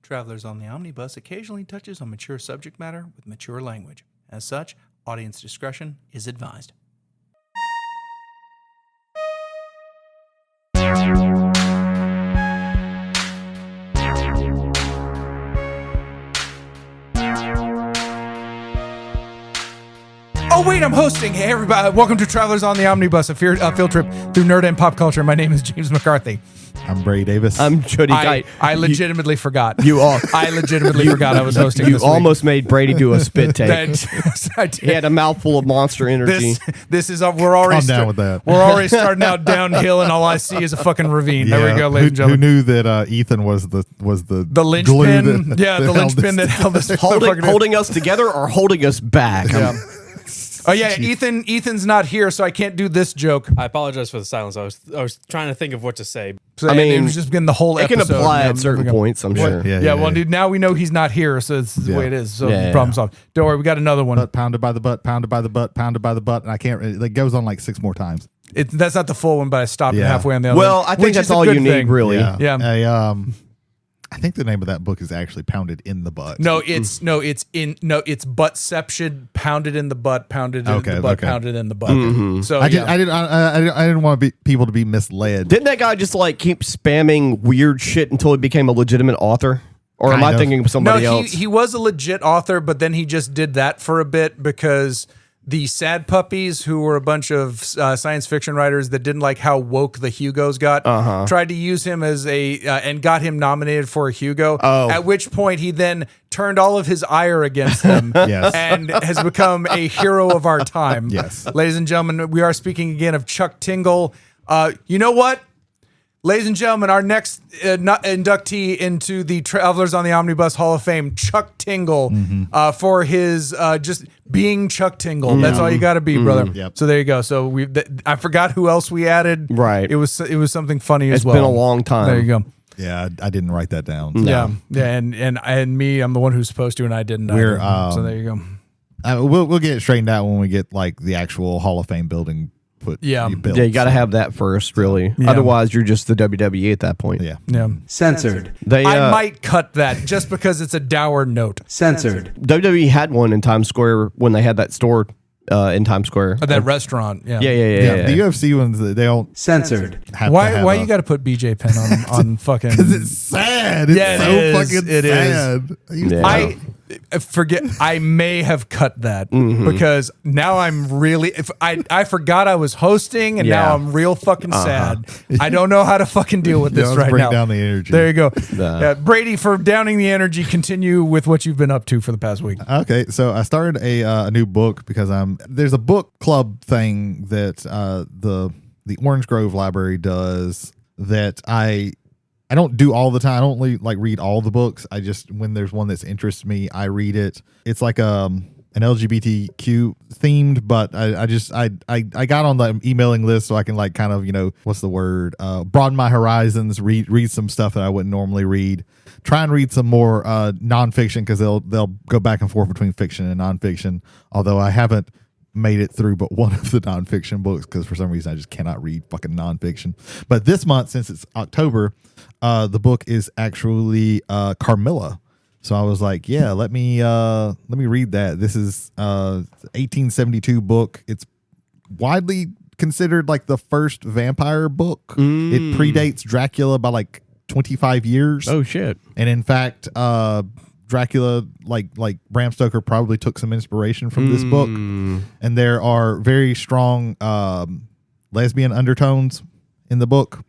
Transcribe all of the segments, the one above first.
Travelers on the Omnibus occasionally touches on mature subject matter with mature language. As such, audience discretion is advised. Oh, wait, I'm hosting. Hey, everybody. Welcome to Travelers on the Omnibus, a field trip through nerd and pop culture. My name is James McCarthy. I'm Brady Davis. I'm Jody. I legitimately forgot. You all. I legitimately forgot I was hosting You this almost made Brady do a spit take. I did. He had a mouthful of monster energy. This is we're already Calm down with that. We're already starting out downhill, and all I see is a fucking ravine. Yeah. There we go, ladies and gentlemen. Who knew that Ethan was the linchpin? The linchpin that held us holding us together or holding us back. Yeah. Oh yeah, Ethan's not here, so I can't do this joke. I apologize for the silence. I was trying to think of what to say. So, I mean, it was just been the whole it episode. It can apply at certain points, I'm sure. Yeah, well, dude, now we know he's not here, so it's the way it is. So problem solved. Don't worry, we got another one. Pounded by the butt, pounded by the butt, pounded by the butt, and I can't. It goes on like 6 more times. That's not the full one, but I stopped it halfway on the other one. Well, I think that's all you need, really. Yeah. I think the name of that book is actually Pounded in the Butt. It's Buttception, pounded in the butt, pounded in the butt, pounded in the butt. Mm-hmm. So I didn't want people to be misled. Didn't that guy just like keep spamming weird shit until he became a legitimate author? Or am I thinking of somebody else? He was a legit author, but then he just did that for a bit because the Sad Puppies, who were a bunch of science fiction writers that didn't like how woke the Hugos got, tried to use him as and got him nominated for a Hugo. At which point he then turned all of his ire against them and has become a hero of our time. Yes. Ladies and gentlemen, we are speaking again of Chuck Tingle. You know what? Ladies and gentlemen, our next inductee into the Travelers on the Omnibus Hall of Fame, Chuck Tingle, for his just being Chuck Tingle. That's all you got to be, brother. Yep. So there you go. So I forgot who else we added. Right. It was something funny as well. It's been a long time. There you go. Yeah, I didn't write that down. No. Yeah, and me, I'm the one who's supposed to, and I didn't. So there you go. We'll get it straightened out when we get like the actual Hall of Fame building. Built, you got to have that first, really. Yeah. Otherwise, you're just the WWE at that point. Yeah. Censored. I might cut that just because it's a dour note. Censored. WWE had one in Times Square when they had that store in Times Square. That restaurant. Yeah. Yeah. The UFC ones, they don't censored. Why you got to put BJ Penn on fucking? Because it's sad. It's fucking sad. I forget. I may have cut that because now I'm really. I forgot I was hosting, and now I'm real fucking sad. I don't know how to fucking deal with this right now. Bring down the energy. There you go, Brady. For downing the energy, continue with what you've been up to for the past week. Okay, so I started a new book because there's a book club thing that the Orange Grove Library does that I don't do all the time. I don't read all the books. I just, when there's one that interests me, I read it. It's like an LGBTQ themed, but I got on the emailing list so I can like kind of, what's the word? Broaden my horizons, read some stuff that I wouldn't normally read. Try and read some more nonfiction because they'll go back and forth between fiction and nonfiction. Although I haven't made it through but one of the nonfiction books because for some reason I just cannot read fucking nonfiction. But this month, since it's October, the book is actually Carmilla. So I was like, let me read that. This is 1872 book. It's widely considered like the first vampire book. It predates Dracula by like 25 years. Oh shit. And in fact, Dracula, like Bram Stoker, probably took some inspiration from this book, and there are very strong lesbian undertones in the book.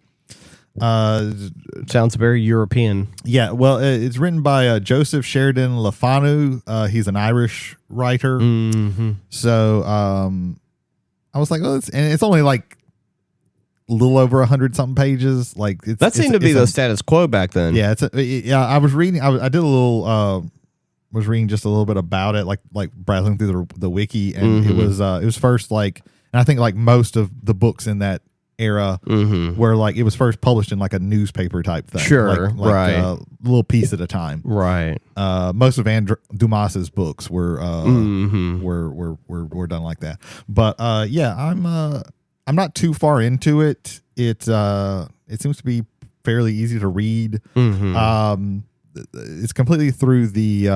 Sounds very European. Yeah, well, it's written by Joseph Sheridan Le Fanu. He's an Irish writer. So I was like, it's only like a little over 100 something pages. Like that seemed to be the status quo back then. Yeah, I was reading. I did a little. Was reading just a little bit about it, like browsing through the wiki, and it was first like, and I think like most of the books in that era where like it was first published in like a newspaper type thing. Sure, like right. A little piece at a time. Right. Most of Dumas's books were done like that. But I'm not too far into it. It seems to be fairly easy to read. it's completely through the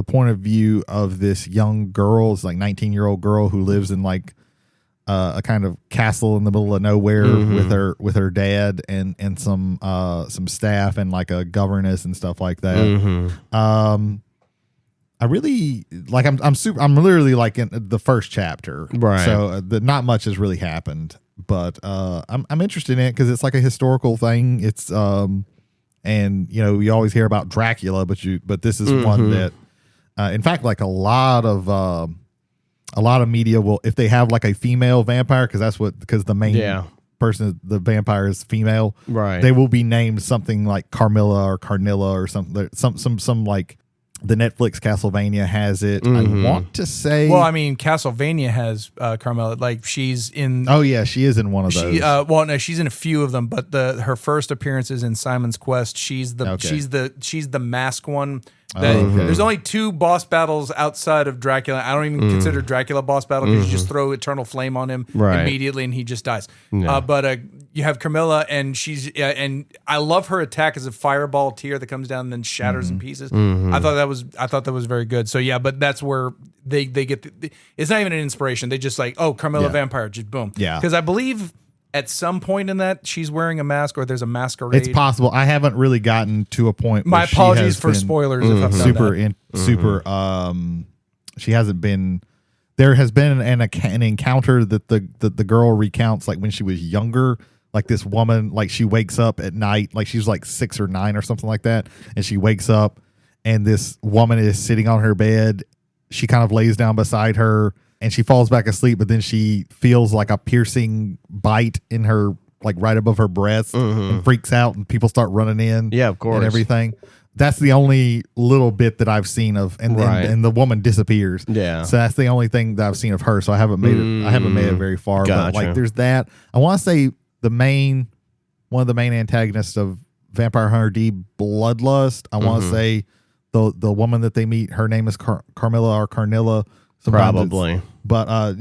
point of view of this young girl. It's like 19-year-old girl who lives in like a kind of castle in the middle of nowhere with her dad and some staff and like a governess and stuff like that. I really like. I'm literally like in the first chapter, right? So not much has really happened, but I'm interested in it because it's like a historical thing. It's and you know, you always hear about Dracula, but this is one that, in fact, like a lot of media will, if they have like a female vampire, because the main person, the vampire, is female, right? They will be named something like Carmilla or Carnilla or something. Some like. The Netflix Castlevania has it. I want to say. Well, I mean, Castlevania has Carmela. Like she's in. Oh yeah, she is in one of those. Well, no, she's in a few of them, but her first appearance is in Simon's Quest. She's the mask one. There's only 2 boss battles outside of Dracula. I don't even consider Dracula a boss battle because you just throw Eternal Flame on him immediately and he just dies. Yeah. But you have Carmilla, and she's and I love her attack as a fireball tear that comes down and then shatters in pieces. I thought that was very good. So yeah, but that's where they get it's not even an inspiration. They just like, oh, Carmilla vampire, just boom. Yeah, because I believe at some point in that she's wearing a mask or there's a masquerade. It's possible. I haven't really gotten to a point. My apologies for spoilers. If I've done that. She hasn't been. There has been an encounter that the girl recounts, like when she was younger. Like this woman, like she wakes up at night, like she's like 6 or 9 or something like that, and she wakes up, and this woman is sitting on her bed. She kind of lays down beside her, and she falls back asleep, but then she feels like a piercing bite in her, like right above her breast, and freaks out, and people start running in. Yeah, of course. And everything. That's the only little bit that I've seen of, and the woman disappears. Yeah. So that's the only thing that I've seen of her. So I haven't made it. I haven't made it very far. Gotcha. But like, there's that. I want to say one of the main antagonists of Vampire Hunter D, Bloodlust. I want to say the woman that they meet, her name is Carmilla or Carnilla. Probably. But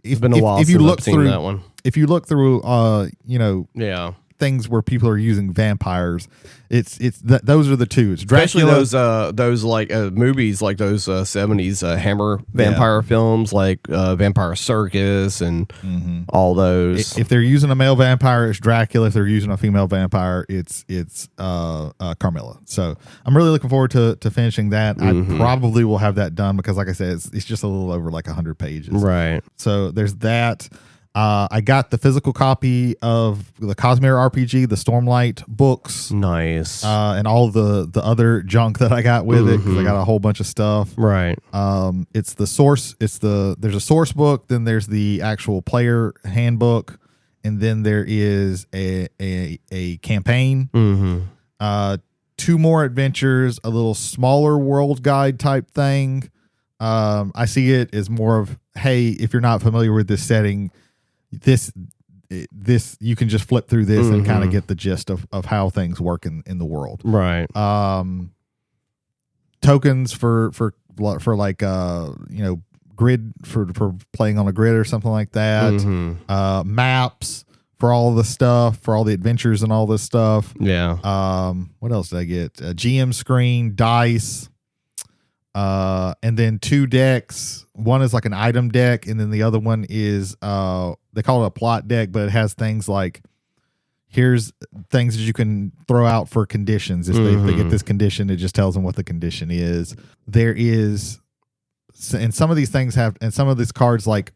it's been a while since I've seen that one. If you look through, things where people are using vampires, those are the 2. It's Dracula, especially those like movies, like those 70s Hammer vampire films, like Vampire Circus and all those. If they're using a male vampire, it's Dracula. If they're using a female vampire, it's Carmilla. So I'm really looking forward to finishing that. I probably will have that done because, like I said, it's just a little over like 100 pages. Right. So there's that. I got the physical copy of the Cosmere RPG, the Stormlight books. Nice. And all the other junk that I got with it, because I got a whole bunch of stuff. Right. It's the source. There's a source book, then there's the actual player handbook, and then there is a campaign. 2 more adventures, a little smaller world guide type thing. I see it as more of, hey, if you're not familiar with this setting, this you can just flip through this and kind of get the gist of how things work in the world. Right. Tokens for like grid for playing on a grid or something like that. Maps for all the stuff, for all the adventures and all this stuff. Yeah. What else did I get? A GM screen, dice. And then 2 decks. One is like an item deck, and then the other one is they call it a plot deck, but it has things like, here's things that you can throw out for conditions. If they get this condition, it just tells them what the condition is. There is, and some of these things have, and some of these cards, like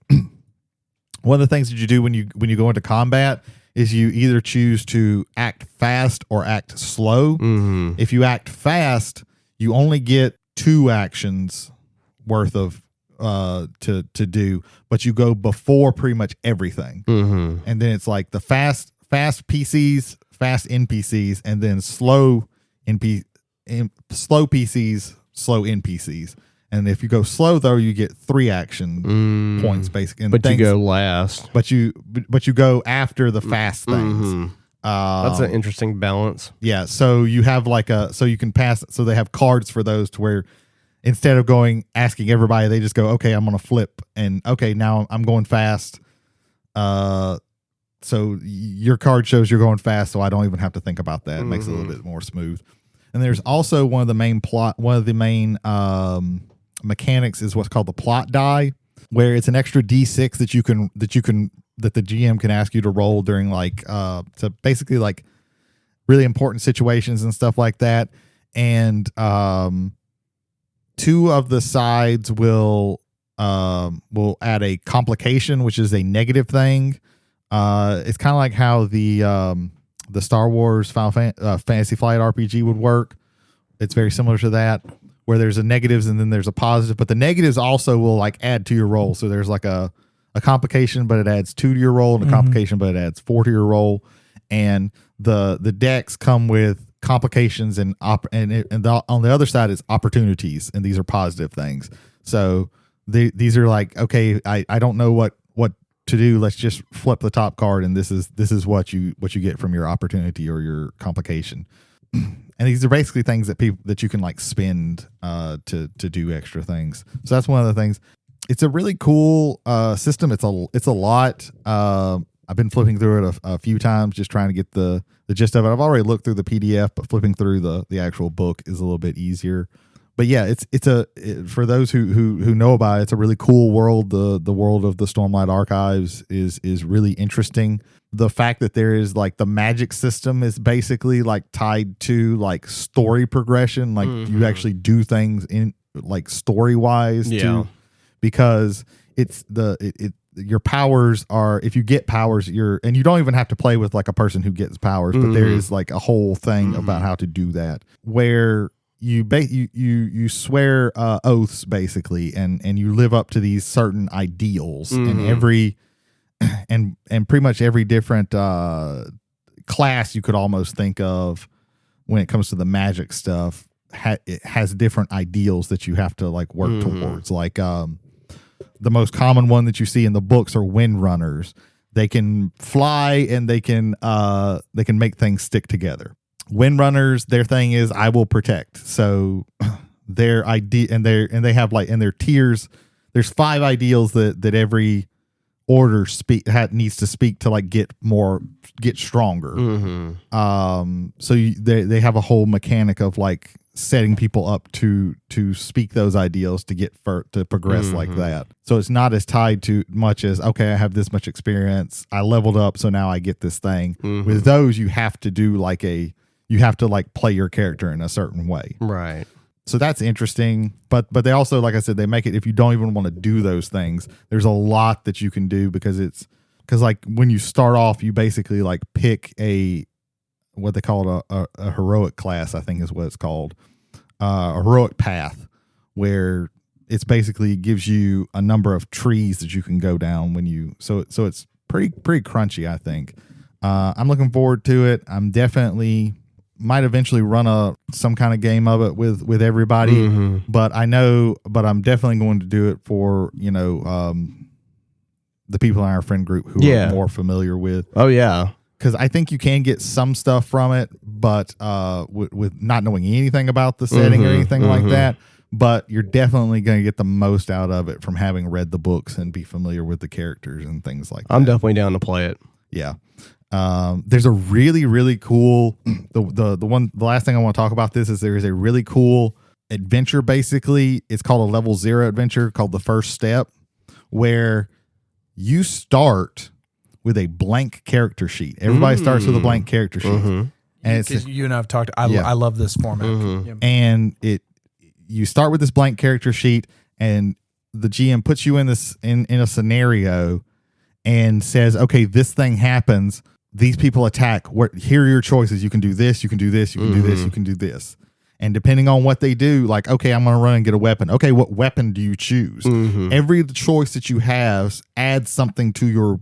one of the things that you do when you go into combat is you either choose to act fast or act slow. If you act fast, you only get 2 actions worth of to do, but you go before pretty much everything. And then it's like the fast PCs, fast NPCs, and then slow PCs, slow NPCs. And if you go slow, though, you get 3 action points basically. But you go last. But you go after the fast things. That's an interesting balance. Yeah, so you have like so you can pass. So they have cards for those to where instead of asking everybody, they just go, okay, I'm going to flip, and okay, now I'm going fast. So your card shows you're going fast, so I don't even have to think about that. It makes it a little bit more smooth. And there's also one of the main mechanics is what's called the plot die, where it's an extra D6 that the GM can ask you to roll during to basically like really important situations and stuff like that. And two of the sides will add a complication, which is a negative thing. It's kind of like how the Star Wars Fantasy Flight RPG would work. It's very similar to that, where there's a negatives and then there's a positive, but the negatives also will like add to your roll. So there's like a complication, but it adds 2 to your roll, and a complication, but it adds 4 to your roll. And the decks come with complications and on the other side is opportunities, and these are positive things. So these are like, okay, I don't know what to do. Let's just flip the top card, and this is what you get from your opportunity or your complication. And these are basically things that you can like spend to do extra things. So that's one of the things. It's a really cool system. It's a lot. I've been flipping through it a few times, just trying to get the gist of it. I've already looked through the PDF, but flipping through the actual book is a little bit easier. But yeah, for those who know about it, it's a really cool world. The world of the Stormlight Archives is really interesting. The fact that there is like the magic system is basically like tied to like story progression. Like you actually do things in like story wise too, because it's your powers are, if you get powers, and you don't even have to play with like a person who gets powers, but there is like a whole thing about how to do that, where you swear oaths basically, and you live up to these certain ideals, and pretty much every different class you could almost think of when it comes to the magic stuff, it has different ideals that you have to like work towards. Like the most common one that you see in the books are wind runners. They can fly and they can make things stick together. Wind runners, their thing is I will protect. So their idea, and they have like in their tiers, there's 5 ideals that every order needs to speak to like get stronger. So they have a whole mechanic of like setting people up to speak those ideals to progress like that. So it's not as tied to much as, okay, I have this much experience, I leveled up, so now I get this thing. With those, you have to do like you have to like play your character in a certain way. Right. So that's interesting. But they also, like I said, they make it, if you don't even want to do those things, there's a lot that you can do, because like when you start off, you basically like pick what they call a heroic class, I think is what it's called. A heroic path, where it's basically gives you a number of trees that you can go down so it's pretty crunchy, I think. I'm looking forward to it. I'm definitely might eventually run some kind of game of it with everybody, but I'm definitely going to do it for, the people in our friend group who are more familiar with. Oh yeah. Because I think you can get some stuff from it, but with not knowing anything about the setting or anything like that, but you're definitely going to get the most out of it from having read the books and be familiar with the characters and things like that. I'm definitely down to play it. Yeah. There's a really, really cool, the last thing I want to talk about this is there is a really cool adventure. Basically, it's called a level 0 adventure called The First Step, where you start with a blank character sheet. Everybody starts with a blank character sheet. And because you and I have talked, I love this format. And you start with this blank character sheet, and the GM puts you in a scenario and says, okay, this thing happens. These people attack. Here are your choices. You can do this. You can do this. You can do this. You can do this. And depending on what they do, like, okay, I'm going to run and get a weapon. Okay, what weapon do you choose? Every choice that you have adds something to your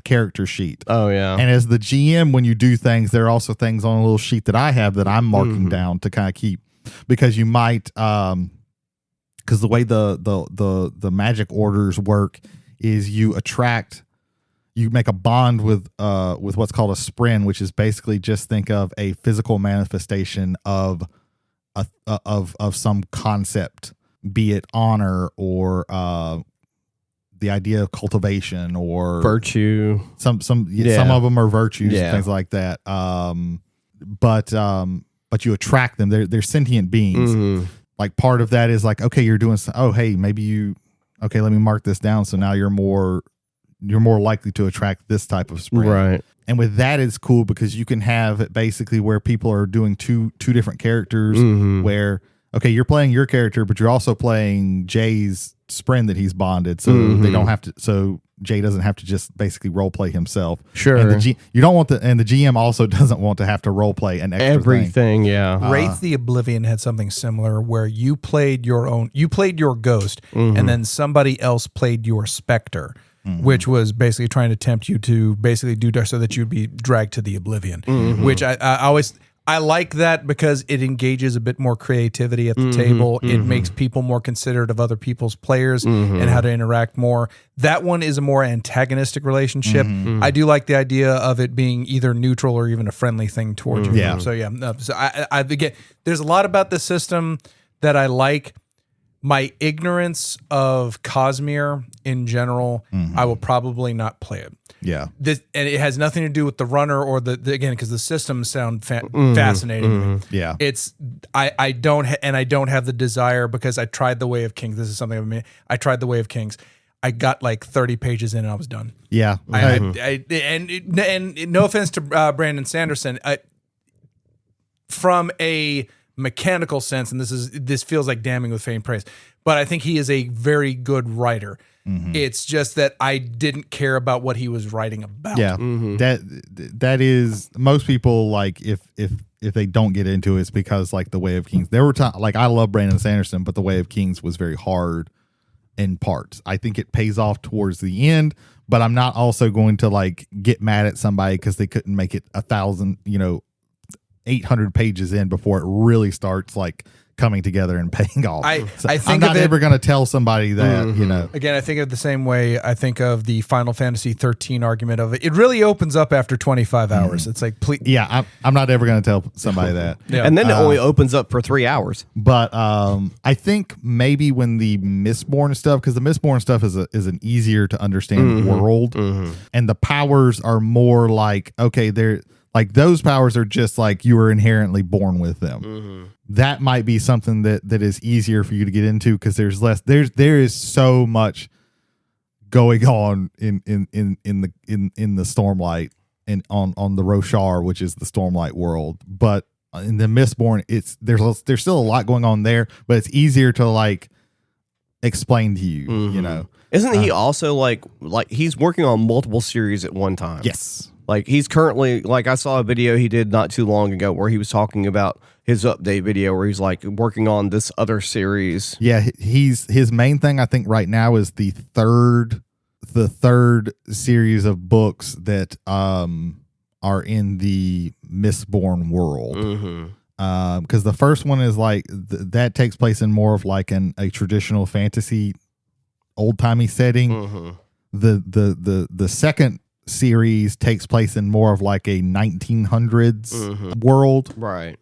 character sheet. Oh yeah. And as the GM, when you do things, there are also things on a little sheet that I have that I'm marking down to kind of keep, because you might, because the way the magic orders work is you make a bond with what's called a spren, which is basically, just think of a physical manifestation of some concept, be it honor or the idea of cultivation or but you attract them. They're sentient beings. Mm-hmm. Like part of that is like, okay, you're doing hey, maybe okay, let me mark this down. So now you're more likely to attract this type of sprint. Right. And with that, it's cool because you can have it basically where people are doing two different characters where, okay, you're playing your character, but you're also playing Jay's sprint that he's bonded. So they don't have to, so Jay doesn't have to just basically role play himself. Sure. And you don't want and the GM also doesn't want to have to role play an extra Everything, thing. yeah. Wraith the Oblivion had something similar where you played your ghost, and then somebody else played your specter, which was basically trying to tempt you to basically do so that you'd be dragged to the Oblivion, which I like that because it engages a bit more creativity at the table. It makes people more considerate of other people's players and how to interact more. That one is a more antagonistic relationship. I do like the idea of it being either neutral or even a friendly thing towards you. Yeah. So I again, there's a lot about the system that I like. My ignorance of Cosmere in general, I will probably not play it. Yeah. And it has nothing to do with the runner or the again, because the systems sound fascinating to me. Yeah. It's I don't have the desire because I tried the Way of Kings. This is something I tried the Way of Kings. I got like 30 pages in and I was done. Yeah. And no offense to Brandon Sanderson, from a mechanical sense, and this feels like damning with faint praise, but I think he is a very good writer. It's just that I didn't care about what he was writing about. Yeah, that is most people like if they don't get into it, it's because like the Way of Kings. There were times like I love Brandon Sanderson, but the Way of Kings was very hard in parts. I think it pays off towards the end, but I'm not also going to like get mad at somebody because they couldn't make it 800 pages in before it really starts like coming together and paying off. I think I'm not of it, ever going to tell somebody that, Again, I think of it the same way I think of the Final Fantasy 13 argument of it. It really opens up after 25 hours. It's like, please. Yeah, I'm not ever going to tell somebody that. Yeah. And then it only opens up for 3 hours. But I think maybe when the Mistborn stuff, because the Mistborn stuff is an easier to understand world, and the powers are more like, okay, they're like those powers are just like you were inherently born with them. That might be something that is easier for you to get into because there's less. There is so much going on in the Stormlight and on the Roshar, which is the Stormlight world. But in the Mistborn, there's still a lot going on there, but it's easier to like explain to you. You know, isn't he also like he's working on multiple series at one time? Yes. Like he's currently, like I saw a video he did not too long ago where he was talking about his update video where he's like working on this other series. Yeah, his main thing I think right now is the third series of books that are in the Mistborn world. Because the first one is like that takes place in more of like a traditional fantasy old timey setting. The second series takes place in more of like a 1900s world, right,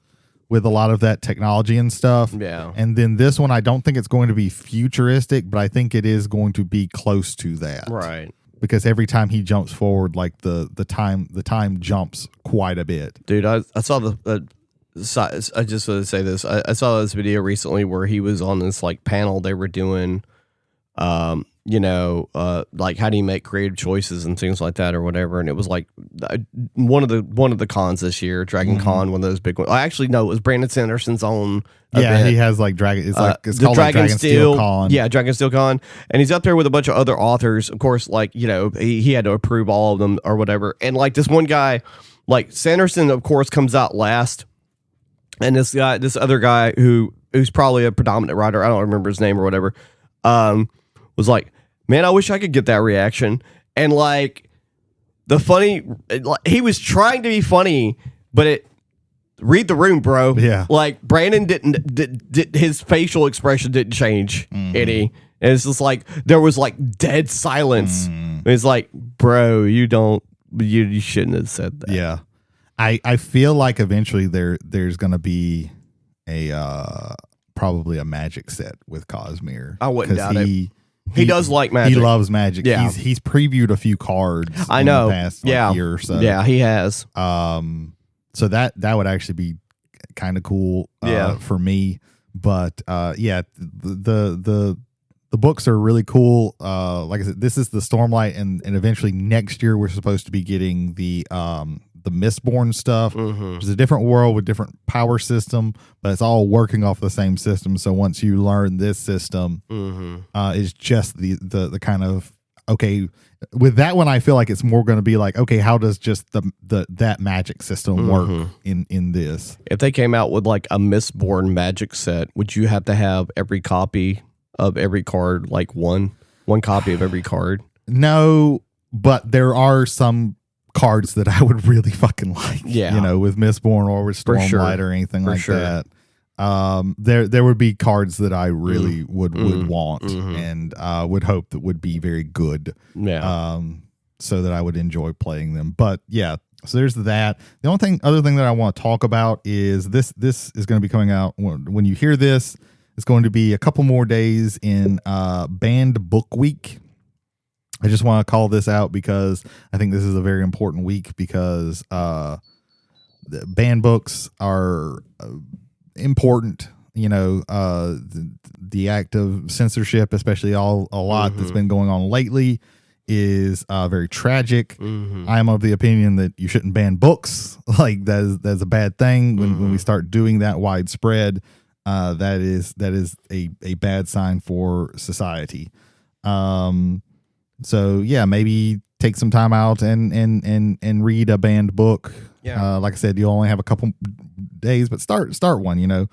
with a lot of that technology and stuff. Yeah. And then this one, I don't think it's going to be futuristic, but I think it is going to be close to that, right, because every time he jumps forward, like the time jumps quite a bit. Dude, I saw I just want to say this. I saw this video recently where he was on this like panel they were doing like how do you make creative choices and things like that or whatever, and it was like one of the cons this year, Dragon Con, one of those big ones. I actually know it was Brandon Sanderson's own event. He has like Dragon. It's like it's the called Dragon Steel Con. Yeah, Dragon Steel Con, and he's up there with a bunch of other authors. Of course, like he had to approve all of them or whatever. And like this one guy, like Sanderson, of course, comes out last, and this other guy who's probably a predominant writer, I don't remember his name or whatever, was like, man, I wish I could get that reaction. And like he was trying to be funny, but read the room, bro. Yeah. Like Brandon did his facial expression didn't change any. And it's just like there was like dead silence. It's like, bro, you shouldn't have said that. Yeah. I feel like eventually there's gonna be probably a magic set with Cosmere. I wouldn't doubt it. He does like magic. He loves magic. Yeah. He's previewed a few cards. I know. In the past year or so. Yeah, he has. So that would actually be kind of cool Yeah. for me. But yeah, the books are really cool. Like I said, this is the Stormlight, and eventually next year we're supposed to be getting the Mistborn stuff, which is a different world with different power system, but it's all working off the same system. So once you learn this system, it's just the kind of, okay, with that one, I feel like it's more going to be like, okay, how does just that magic system work in this? If they came out with like a Mistborn magic set, would you have to have every copy of every card, like one copy of every card? No, but there are some cards that I would really fucking like. Yeah. You know, with Mistborn or with Stormlight or anything like that. There would be cards that I really would want and would hope that would be very good. Yeah. So that I would enjoy playing them. But yeah, so there's that. The other thing that I want to talk about is this is going to be coming out when you hear this. It's going to be a couple more days in Banned Book Week. I just want to call this out because I think this is a very important week because the banned books are important. You know, the act of censorship, especially a lot that's been going on lately, is very tragic. I am of the opinion that you shouldn't ban books. Like that's a bad thing when we start doing that widespread. That is a bad sign for society. So yeah, maybe take some time out and read a banned book. Yeah. Like I said, you only have a couple days, but start one, you know,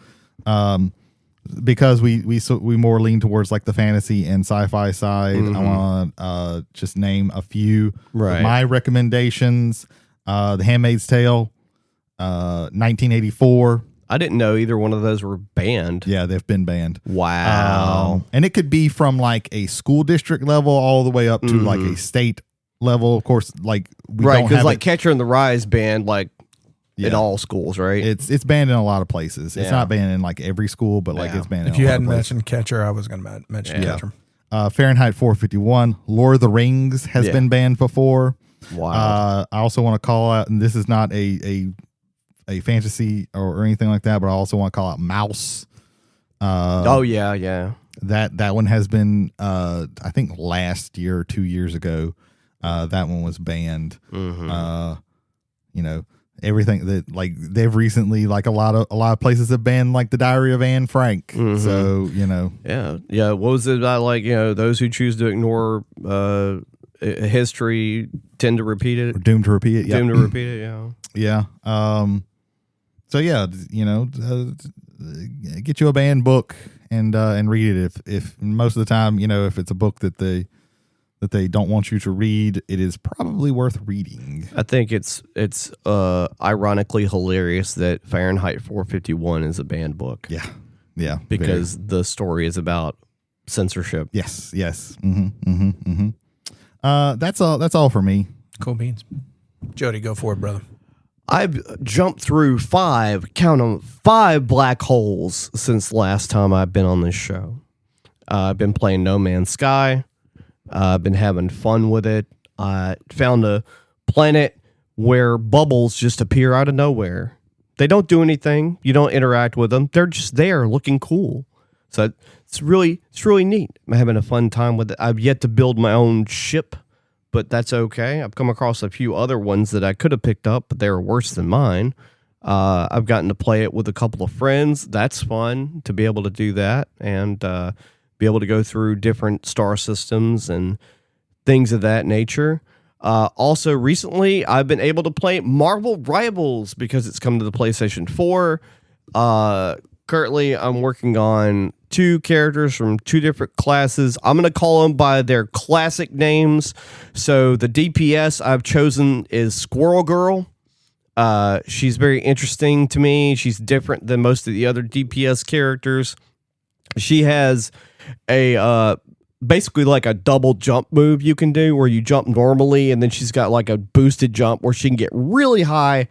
because we more lean towards like the fantasy and sci-fi side. I want to just name a few of my recommendations. The Handmaid's Tale, 1984. I didn't know either one of those were banned. Yeah, they've been banned. Wow. And it could be from like a school district level all the way up to like a state level. Of course, like we don't have because like it. Catcher in the Rye is banned like in all schools, right? It's banned in a lot of places. It's not banned in like every school, but like it's banned. If in you a lot hadn't of places. mentioned Catcher, I was going to mention Catcher. Fahrenheit 451, Lord of the Rings has been banned before. Wow. I also want to call out, and this is not a fantasy or anything like that, but I also want to call out Mouse. Oh yeah. That one has been I think last year or 2 years ago. That one was banned. You know, everything that like they've recently, like a lot of places have banned like the Diary of Anne Frank. So, you know. Yeah. What was it about, like, you know, those who choose to ignore history tend to repeat it? Or doomed to repeat it. Doomed to repeat it, yeah. Yeah. So yeah, you know, get you a banned book and read it. If most of the time, you know, if it's a book that they don't want you to read, it is probably worth reading. I think it's ironically hilarious that Fahrenheit 451 is a banned book. Yeah. Because the story is about censorship. Yes. That's all for me. Cool beans. Jody, go for it, brother. I've jumped through 5 black holes since last time I've been on this show. I've been playing No Man's Sky. I've been having fun with it. I found a planet where bubbles just appear out of nowhere. They don't do anything. You don't interact with them. They're just there looking cool. So it's really neat. I'm having a fun time with it. I've yet to build my own ship, but that's okay. I've come across a few other ones that I could have picked up, but they were worse than mine. I've gotten to play it with a couple of friends. That's fun to be able to do that and be able to go through different star systems and things of that nature. Also, recently, I've been able to play Marvel Rivals because it's come to the PlayStation 4. Currently, I'm working on 2 characters from 2 different classes. I'm going to call them by their classic names. So the DPS I've chosen is Squirrel Girl. She's very interesting to me. She's different than most of the other DPS characters. She has a basically like a double jump move you can do where you jump normally, and then she's got like a boosted jump where she can get really high.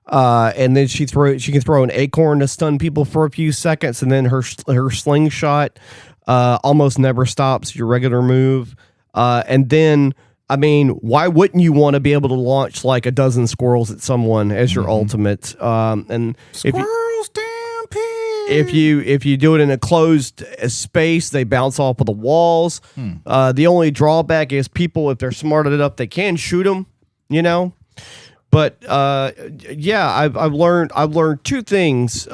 And then she can throw an acorn to stun people for a few seconds, and then her slingshot almost never stops your regular move. And then, I mean, why wouldn't you want to be able to launch like a dozen squirrels at someone as your ultimate? And Squirrels dance. if you do it in a closed space, they bounce off of the walls. The only drawback is people, if they're smart enough, they can shoot them. You know. But yeah, I've learned two things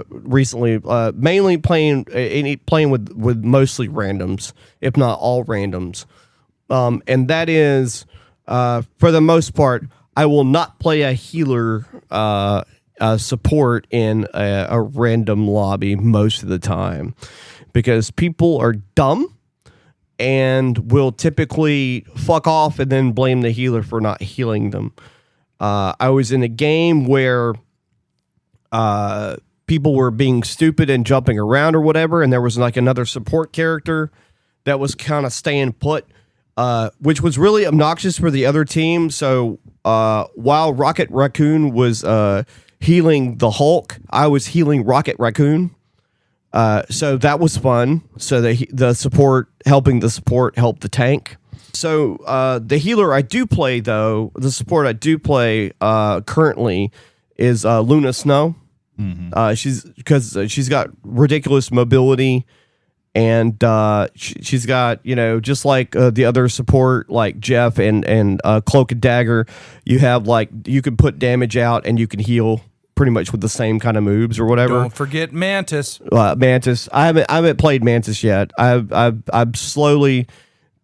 recently. Mainly playing with mostly randoms, if not all randoms, and that is for the most part, I will not play a healer support in a random lobby most of the time because people are dumb and will typically fuck off and then blame the healer for not healing them. I was in a game where people were being stupid and jumping around or whatever, and there was like another support character that was kind of staying put, which was really obnoxious for the other team. So while Rocket Raccoon was healing the Hulk, I was healing Rocket Raccoon. So that was fun. So the support helped the tank. So the healer I do play, though, the support I do play currently is Luna Snow. She's got ridiculous mobility, and she's got, just like the other support like Jeff and Cloak and Dagger. You have you can put damage out and you can heal pretty much with the same kind of moves or whatever. Don't forget Mantis. Mantis. I haven't played Mantis yet. I've slowly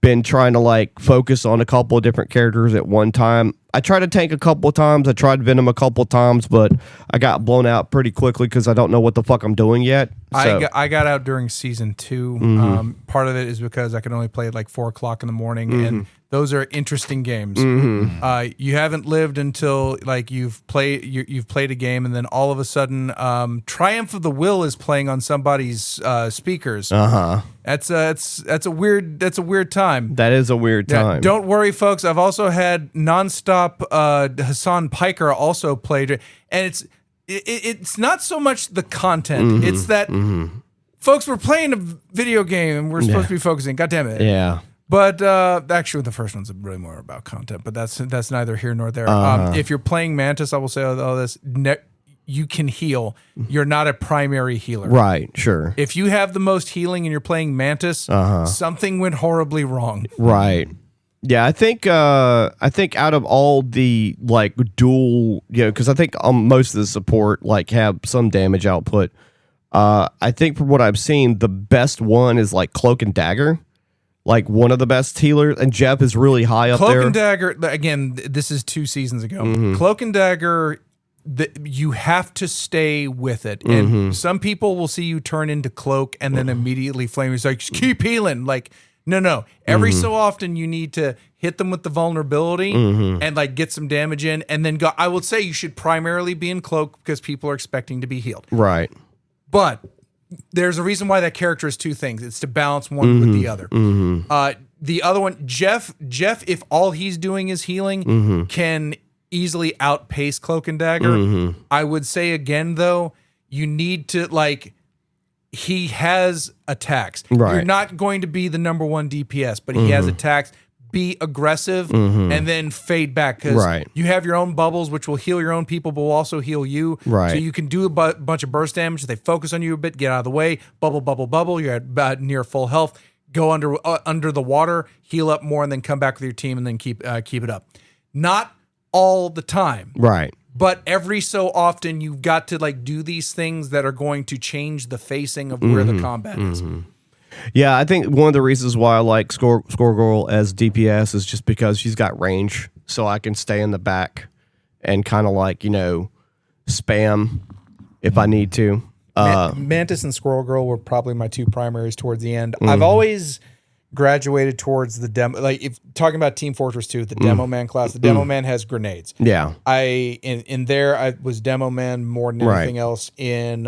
been trying to focus on a couple of different characters at one time. I tried to tank a couple of times. I tried Venom a couple of times, but I got blown out pretty quickly because I don't know what the fuck I'm doing yet. So. I got out during season 2. Part of it is because I could only play at 4 o'clock in the morning, and those are interesting games. You haven't lived until you've played a game, and then all of a sudden, Triumph of the Will is playing on somebody's speakers. That's a weird time. That is a weird time. Don't worry, folks. I've also had nonstop Hassan Piker also played, and it's not so much the content. It's that folks, we're playing a video game and we're supposed to be focusing. God damn it. Yeah. But actually, the first one's really more about content. But that's neither here nor there. If you're playing Mantis, I will say all this. You can heal. You're not a primary healer. Right, sure. If you have the most healing and you're playing Mantis, something went horribly wrong. Right. Yeah, I think out of all the dual, because I think most of the support have some damage output. I think from what I've seen, the best one is Cloak and Dagger. One of the best healers, and Jeff is really high up there. Cloak and Dagger, again, this is 2 seasons ago. Cloak and Dagger, you have to stay with it. And some people will see you turn into Cloak and then immediately flame. It's just keep healing. No. Every so often you need to hit them with the vulnerability and get some damage in and then go. I would say you should primarily be in Cloak because people are expecting to be healed. Right. But there's a reason why that character is 2 things. It's to balance one with the other. The other one, Jeff, if all he's doing is healing, can easily outpace Cloak and Dagger. I would say again, though, you need to he has attacks. Right. You're not going to be the number 1 DPS, but he has attacks. Be aggressive and then fade back because you have your own bubbles, which will heal your own people, but will also heal you. Right. So you can do a bunch of burst damage. If they focus on you a bit, get out of the way. Bubble. You're at near full health. Go under the water, heal up more, and then come back with your team and then keep it up. Not all the time. Right. But every so often, you've got to do these things that are going to change the facing of where the combat is. Yeah, I think one of the reasons why I like Score Girl as DPS is just because she's got range, so I can stay in the back and kind of spam if I need to. Mantis and Squirrel Girl were probably my 2 primaries towards the end. I've always graduated towards the demo. If talking about Team Fortress 2, the Demo Man class, the Demo Man has grenades. Yeah. In there I was Demo Man more than anything else. In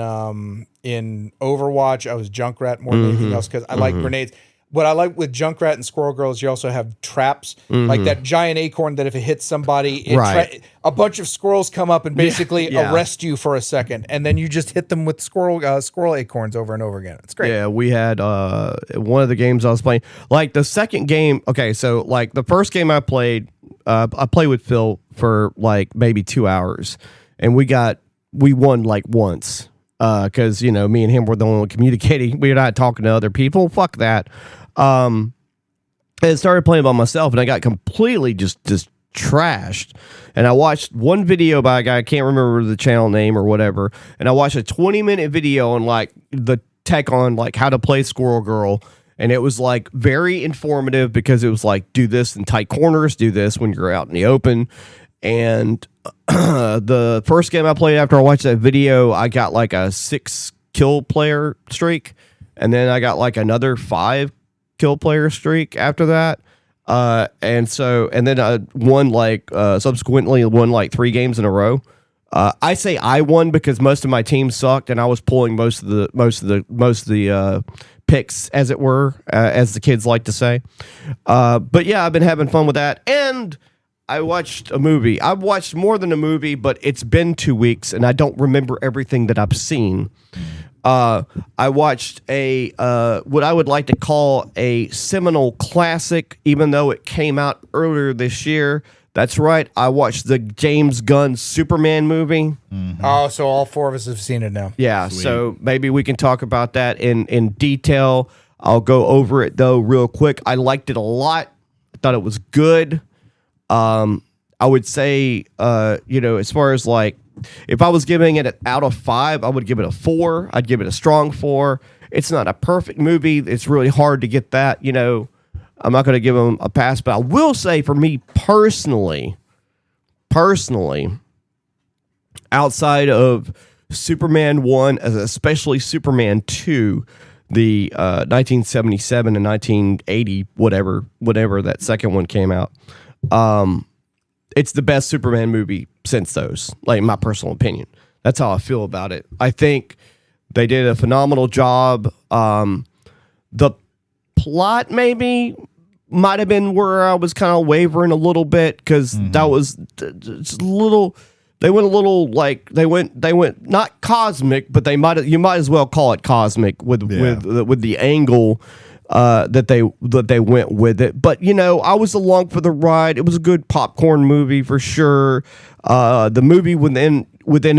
Overwatch, I was Junkrat more than anything else because I like grenades. What I like with Junkrat and Squirrel Girl is you also have traps, like that giant acorn that if it hits somebody, a bunch of squirrels come up and basically arrest you for a second, and then you just hit them with squirrel acorns over and over again. It's great. Yeah, we had one of the games I was playing, the second game. Okay, so the first game I played with Phil for maybe 2 hours, and we won once. because me and him were the only one communicating. We were not talking to other people. Fuck that. And started playing by myself, and I got completely just trashed. And I watched one video by a guy, I can't remember the channel name or whatever, and I watched a 20-minute video on like the tech on like how to play Squirrel Girl, and it was like very informative because it was like, do this in tight corners, do this when you're out in the open. And the first game I played after I watched that video, I got like a 6 kill player streak, and then I got like another 5 kill player streak after that. And then I won subsequently won like 3 games in a row. I say I won because most of my team sucked, and I was pulling most of the picks, as it were, as the kids like to say. But yeah, I've been having fun with that, and I watched a movie. I've watched more than a movie, but it's been 2 weeks, and I don't remember everything that I've seen. I watched a what I would like to call a seminal classic, even though it came out earlier this year. That's right. I watched the James Gunn Superman movie. Mm-hmm. Oh, so all 4 of us have seen it now. Yeah, sweet. So maybe we can talk about that in detail. I'll go over it, though, real quick. I liked it a lot. I thought it was good. I would say, as far as like, if I was giving it out of 5, I would give it a 4. I'd give it a strong 4. It's not a perfect movie. It's really hard to get that, I'm not going to give them a pass, but I will say for me personally, outside of Superman 1, especially Superman 2, the 1977 and 1980, whatever that second one came out, it's the best Superman movie since those, like in my personal opinion. That's how I feel about it. I think they did a phenomenal job. The plot maybe might have been where I was kind of wavering a little bit, because that was just a little. They went a little like they went not cosmic, but you might as well call it cosmic with the angle that they went with it. But I was along for the ride. It was a good popcorn movie for sure. The movie within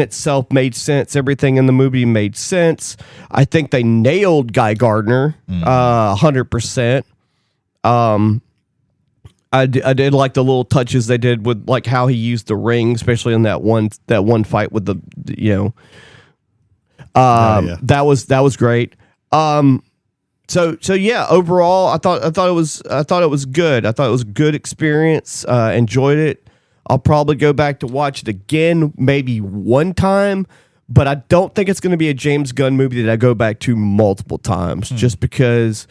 itself made sense. Everything in the movie made sense. I think they nailed Guy Gardner 100%. I did like the little touches they did with like how he used the ring, especially in that one fight with the that was great. So yeah, overall I thought it was good. I thought it was a good experience. Enjoyed it. I'll probably go back to watch it again, maybe one time, but I don't think it's going to be a James Gunn movie that I go back to multiple times, just because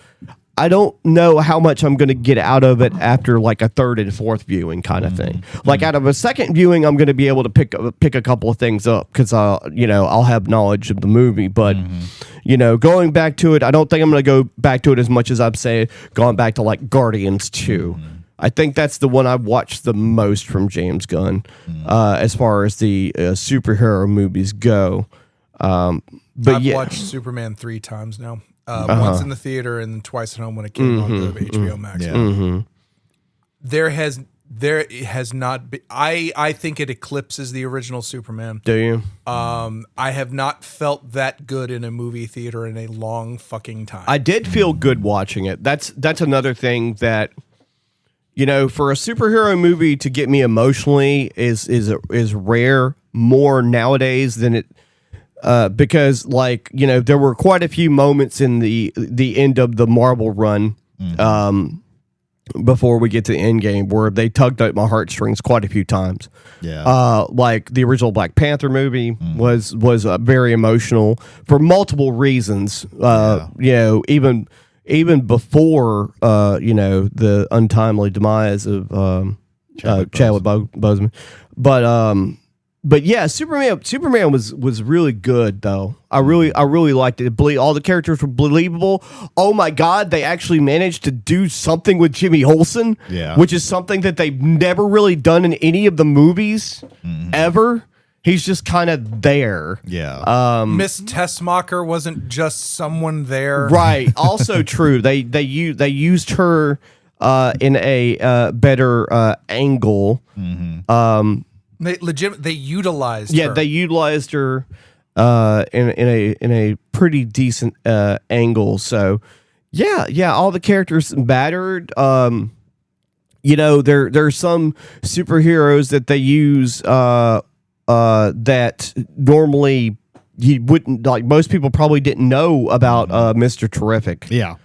I don't know how much I'm going to get out of it after like a third and fourth viewing kind of thing. Like out of a second viewing, I'm going to be able to pick a couple of things up because I'll have knowledge of the movie. But going back to it, I don't think I'm going to go back to it as much as I'm saying going back to like Guardians 2. I think that's the one I've watched the most from James Gunn as far as the superhero movies go. But I've watched Superman 3 times now. Once in the theater and twice at home when it came on to HBO Max. Yeah. There has not been. I think it eclipses the original Superman. Do you? I have not felt that good in a movie theater in a long fucking time. I did feel good watching it. That's another thing that, for a superhero movie to get me emotionally is rare more nowadays than it. Because there were quite a few moments in the end of the Marvel run before we get to the end game where they tugged at my heartstrings quite a few times. Yeah. Like the original Black Panther movie was very emotional for multiple reasons. Even before the untimely demise of Chadwick Boseman. But yeah, Superman was really good though. I really liked it. All the characters were believable. Oh my God, they actually managed to do something with Jimmy Olsen, which is something that they've never really done in any of the movies ever. He's just kind of there. Yeah. Miss Tessmacher wasn't just someone there. Right. Also true. They used her in a better angle. They utilized her. Yeah, they utilized her. in a pretty decent angle. So yeah, all the characters mattered. There's some superheroes that they use that normally you wouldn't, like, most people probably didn't know about Mr. Terrific. Yeah.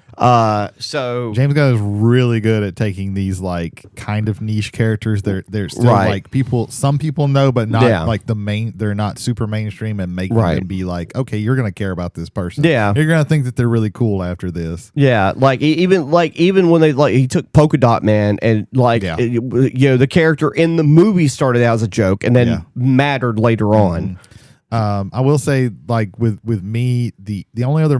So James Gunn is really good at taking these like kind of niche characters. They're still like some people know, but not like they're not super mainstream, and making them be like, okay, you're gonna care about this person. Yeah. You're gonna think that they're really cool after this. Yeah, even when they he took Polka Dot Man, and the character in the movie started out as a joke and then mattered later on. I will say, like with me, the only other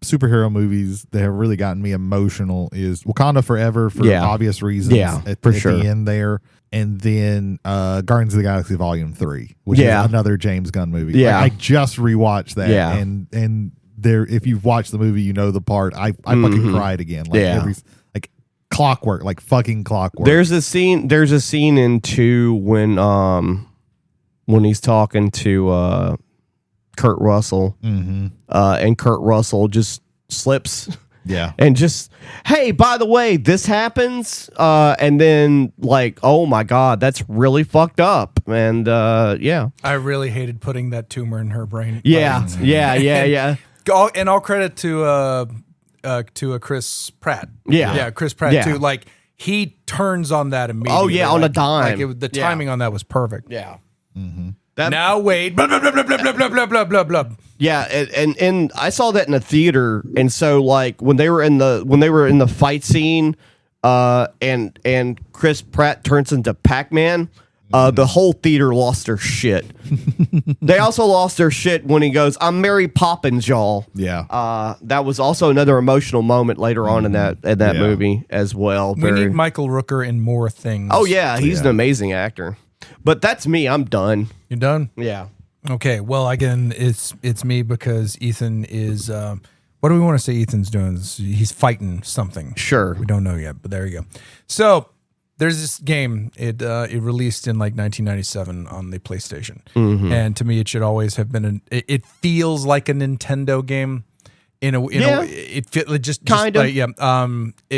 superhero movies that have really gotten me emotional is Wakanda Forever for obvious reasons. Yeah, at sure. the end there, and then Guardians of the Galaxy Volume 3, which is another James Gunn movie. Yeah, I just rewatched that. Yeah, and there, if you've watched the movie, you know the part. I fucking cried again. Like like clockwork, like fucking clockwork. There's a scene in 2 when he's talking to Kurt Russell, and Kurt Russell just slips, and just, hey, by the way, this happens, and then like, oh my god, that's really fucked up, and I really hated putting that tumor in her brain. Yeah. And all credit to Chris Pratt. Chris Pratt too. Like, he turns on that immediately. Oh yeah, on a dime. Like the timing on that was perfect. Yeah. Now wait, blah blah blah blah blah blah blah blah blah blah. Yeah, and I saw that in a theater, and so like when they were in the fight scene, and Chris Pratt turns into Pac-Man, the whole theater lost their shit. They also lost their shit when he goes, "I'm Mary Poppins, y'all." Yeah. That was also another emotional moment later on in that movie as well. We need Michael Rooker in more things. Oh yeah, he's an amazing actor. But that's me. I'm done. You're done? Yeah. Okay. Well, again, it's me because Ethan is. What do we want to say Ethan's doing? He's fighting something. Sure. We don't know yet, but there you go. So there's this game. It released in like 1997 on the PlayStation, and to me, it should always have been it feels like a Nintendo game. It just kind of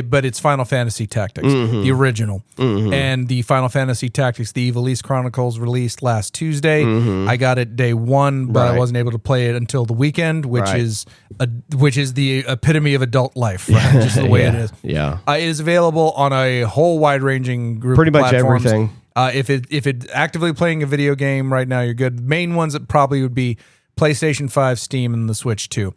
but it's Final Fantasy Tactics, the original, and the Final Fantasy Tactics, the Ivalice Chronicles released last Tuesday. I got it day one, but I wasn't able to play it until the weekend, which is the epitome of adult life, right? Just the way it is. Yeah, it is available on a whole wide ranging group. Pretty of much platforms. everything. If it's actively playing a video game right now, you're good. The main ones that probably would be PlayStation 5, Steam, and the Switch 2.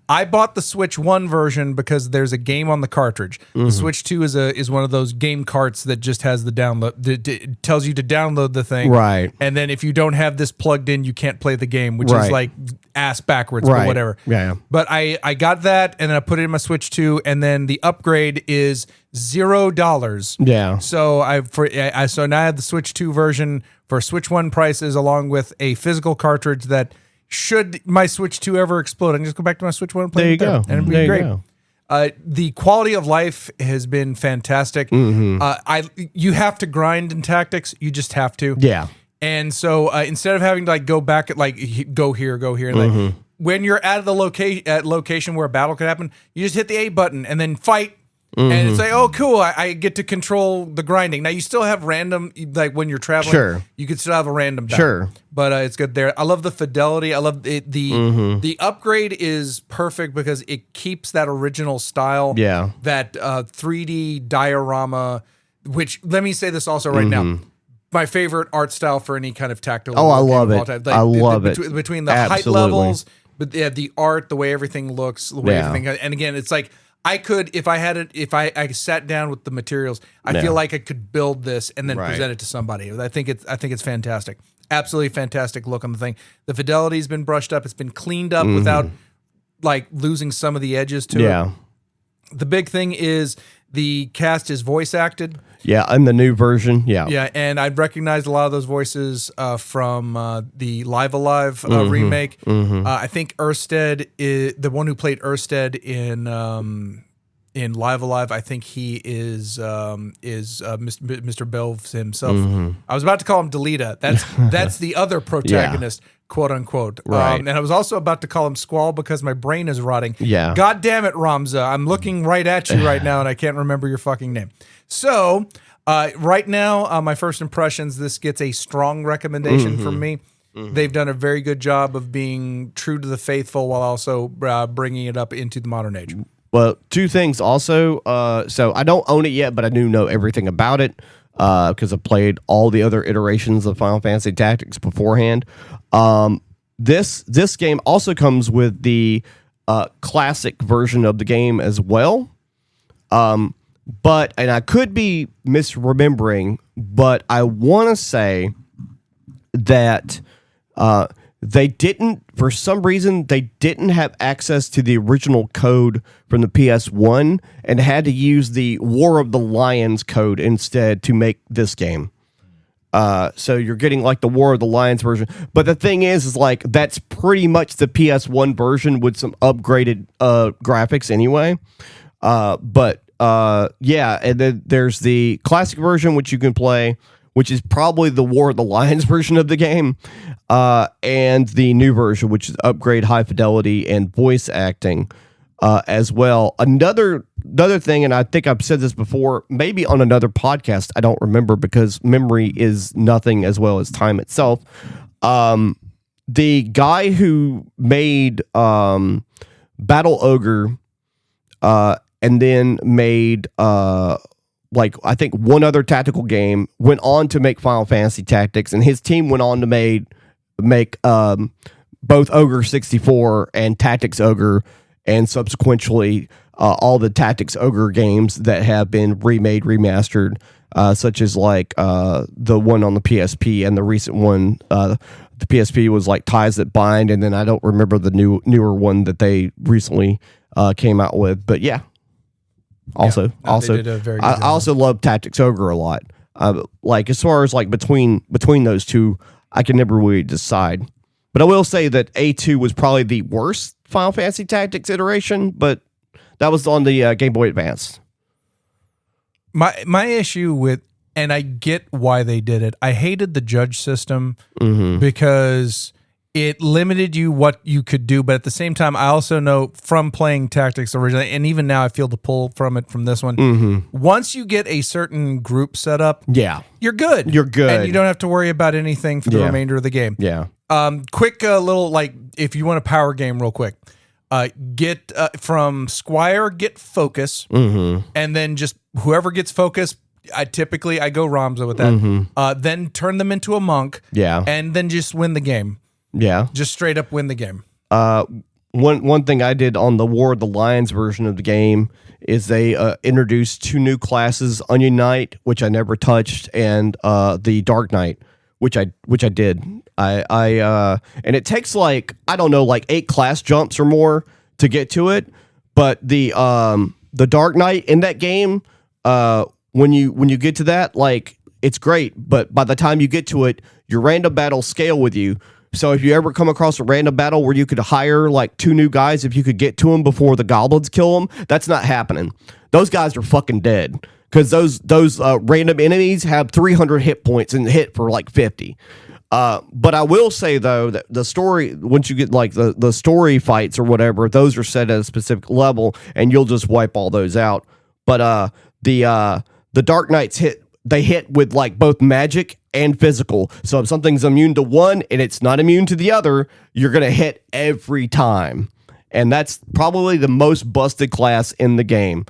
I bought the Switch 1 version because there's a game on the cartridge. The Switch 2 is one of those game carts that just has the download. It tells you to download the thing. Right. And then if you don't have this plugged in, you can't play the game, which is like ass backwards, but whatever. Yeah. But I got that, and then I put it in my Switch 2, and then the upgrade is $0. Yeah. So so now I have the Switch 2 version for Switch 1 prices, along with a physical cartridge that, should my Switch 2 ever explode, I can just go back to my Switch 1 and play it there. And it'd be great. The quality of life has been fantastic. You have to grind in Tactics. You just have to. Yeah. And so instead of having to like go back at like go here, and like, when you're at the location where a battle could happen, you just hit the A button and then fight. And it's like, oh, cool, I get to control the grinding. Now, you still have random, like when you're traveling, you can still have a random battle. But it's good there. I love the fidelity. I love it. The upgrade is perfect because it keeps that original style, that 3D diorama, which, let me say this also right now, my favorite art style for any kind of tactile. Oh, I love it. Like, I love it. Between the height levels, but the art, the way everything looks, the way everything, and again, it's like, I could, if I sat down with the materials, I feel like I could build this and then present it to somebody. I think it's fantastic. Absolutely fantastic look on the thing. The fidelity's been brushed up. It's been cleaned up without like losing some of the edges to it. The big thing is the cast is voice acted. Yeah, in the new version. Yeah, and I'd recognized a lot of those voices from the Live Alive remake. I think Erstead is the one who played Erstead in Live Alive. I think he is Mr. Belves himself. I was about to call him Delita. That's the other protagonist. quote unquote. Right. And I was also about to call him Squall because my brain is rotting. Yeah. God damn it, Ramza. I'm looking right at you right now and I can't remember your fucking name. So, right now, my first impressions, this gets a strong recommendation from me. They've done a very good job of being true to the faithful while also bringing it up into the modern age. Well, two things also. So I don't own it yet, but I do know everything about it because I've played all the other iterations of Final Fantasy Tactics beforehand. This game also comes with the classic version of the game as well. But, and I could be misremembering, but I want to say that they didn't, for some reason, they didn't have access to the original code from the PS1 and had to use the War of the Lions code instead to make this game. So you're getting like the War of the Lions version. But the thing is like, that's pretty much the PS1 version with some upgraded graphics anyway. Yeah, and then there's the classic version, which you can play, which is probably the War of the Lions version of the game, and the new version, which is upgrade high fidelity and voice acting as well. Another thing, and I think I've said this before, maybe on another podcast, I don't remember because memory is nothing as well as time itself. The guy who made Battle Ogre and then made like I think one other tactical game, went on to make Final Fantasy Tactics, and his team went on to make both Ogre 64 and Tactics Ogre, and subsequently all the Tactics Ogre games that have been remade, remastered, such as like the one on the PSP and the recent one. The PSP was like Ties That Bind, and then I don't remember the newer one that they recently came out with. But yeah. Also, they did a very good I job. also love Tactics Ogre a lot. Like as far as like between those two, I can never really decide. But I will say that A2 was probably the worst Final Fantasy Tactics iteration, but that was on the Game Boy Advance. My issue with, and I get why they did it, I hated the judge system because it limited you what you could do, but at the same time, I also know from playing Tactics originally, and even now I feel the pull from it from this one. Once you get a certain group set up, you're good. You're good. And you don't have to worry about anything for the remainder of the game. Yeah. Quick little, like, if you want a power game real quick, get from Squire, get Focus, and then just whoever gets Focus, I go Ramza with that. Then turn them into a monk, and then just win the game. Yeah. Just straight up win the game. One thing I did on the War of the Lions version of the game is they introduced two new classes, Onion Knight, which I never touched, and the Dark Knight, which I did. I and it takes like, I don't know, like 8 class jumps or more to get to it. But the Dark Knight in that game, when you get to that, like, it's great, but by the time you get to it, your random battles scale with you. So if you ever come across a random battle where you could hire like 2 new guys, if you could get to them before the goblins kill them, that's not happening. Those guys are fucking dead because those random enemies have 300 hit points and hit for like 50. But I will say though that the story, once you get like the story fights or whatever, those are set at a specific level and you'll just wipe all those out. But the Dark Knights hit with like both magic and physical. So if something's immune to one and it's not immune to the other, you're going to hit every time. And that's probably the most busted class in the game.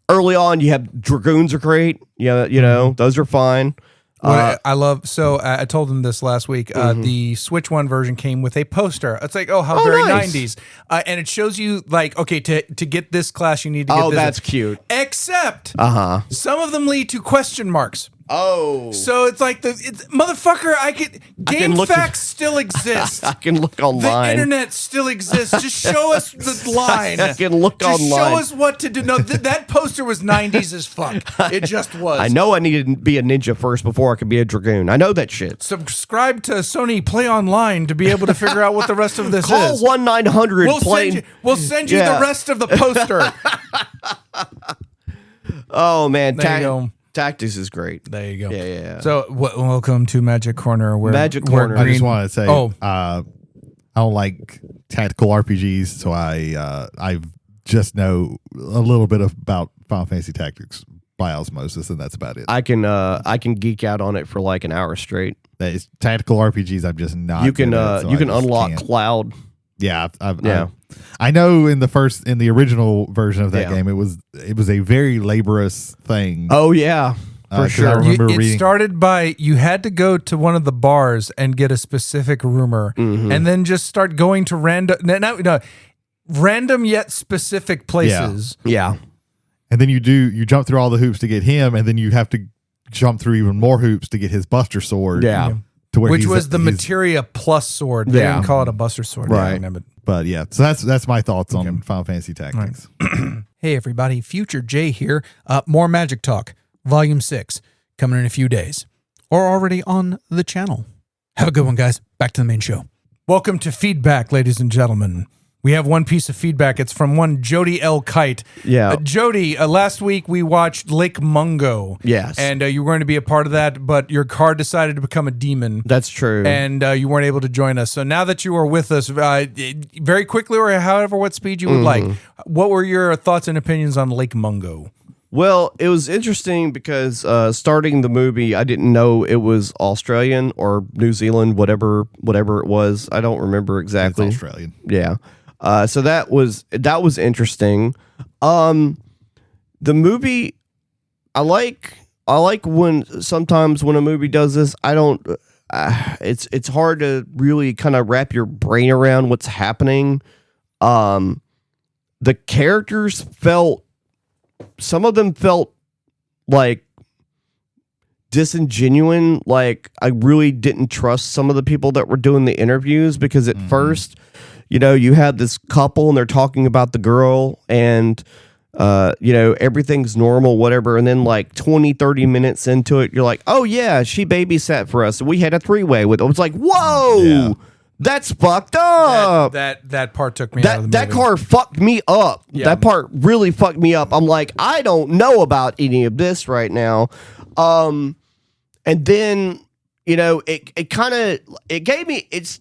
Early on, you have Dragoons are great. Yeah, you know, those are fine. What I love, so I told them this last week, the Switch One version came with a poster. It's like, how very nice. 90s. And it shows you, like, okay, to get this class, you need to get this. Oh, that's cute. Except, some of them lead to question marks. Oh. So it's like, motherfucker, game facts still exist. I can look online. The internet still exists. Just show us the line. I can look just online. Show us what to do. No, that poster was 90s as fuck. It just was. I know I needed to be a ninja first before I could be a dragoon. I know that shit. Subscribe to Sony Play Online to be able to figure out what the rest of this Call is. 1-900 We'll send you the rest of the poster. Oh man, There you go. Tactics is great. There you go. Yeah. So welcome to Magic Corner. Magic Corner. I just want to say, I don't like tactical RPGs, so I just know a little bit about Final Fantasy Tactics by osmosis, and that's about it. I can geek out on it for like an hour straight. That is, tactical RPGs, I'm just not. You can good at, so you I can just unlock can't. Cloud. Yeah, Yeah. I know in the original version of that Yeah. game, it was a very laborious thing. Oh yeah, for 'cause I sure. remember It reading. started by you had to go to one of the bars and get a specific rumor, and then just start going to random yet specific places. Yeah. And then you jump through all the hoops to get him, and then you have to jump through even more hoops to get his Buster Sword. Yeah. To where Which was the Materia Plus sword. They Yeah. didn't call it a Buster Sword. Right. Yeah, I remember. But yeah, so that's my thoughts on Final Fantasy Tactics. Hey everybody, Future Jay here. More Magic Talk, Volume 6, coming in a few days, or already on the channel. Have a good one, guys. Back to the main show. Welcome to Feedback, ladies and gentlemen. We have one piece of feedback. It's from one Jody L. Kite. Yeah. Jody, last week we watched Lake Mungo. Yes. And you were going to be a part of that, but your car decided to become a demon. That's true. And you weren't able to join us. So now that you are with us, very quickly or however what speed you would like, what were your thoughts and opinions on Lake Mungo? Well, it was interesting because starting the movie, I didn't know it was Australian or New Zealand, whatever it was. I don't remember exactly. It's Australian. Yeah. So that was interesting. The movie, I like when sometimes when a movie does this, I don't. It's hard to really kind of wrap your brain around what's happening. The characters some of them felt like disingenuous. Like I really didn't trust some of the people that were doing the interviews because at first, you had this couple and they're talking about the girl and, everything's normal, whatever. And then like 20, 30 minutes into it, you're like, oh yeah, she babysat for us. We had a 3-way with it. It's like, whoa, Yeah. that's fucked up. That part took me out of the That movie. car fucked me up. Yeah. That part really fucked me up. I'm like, I don't know about any of this right now. And then, it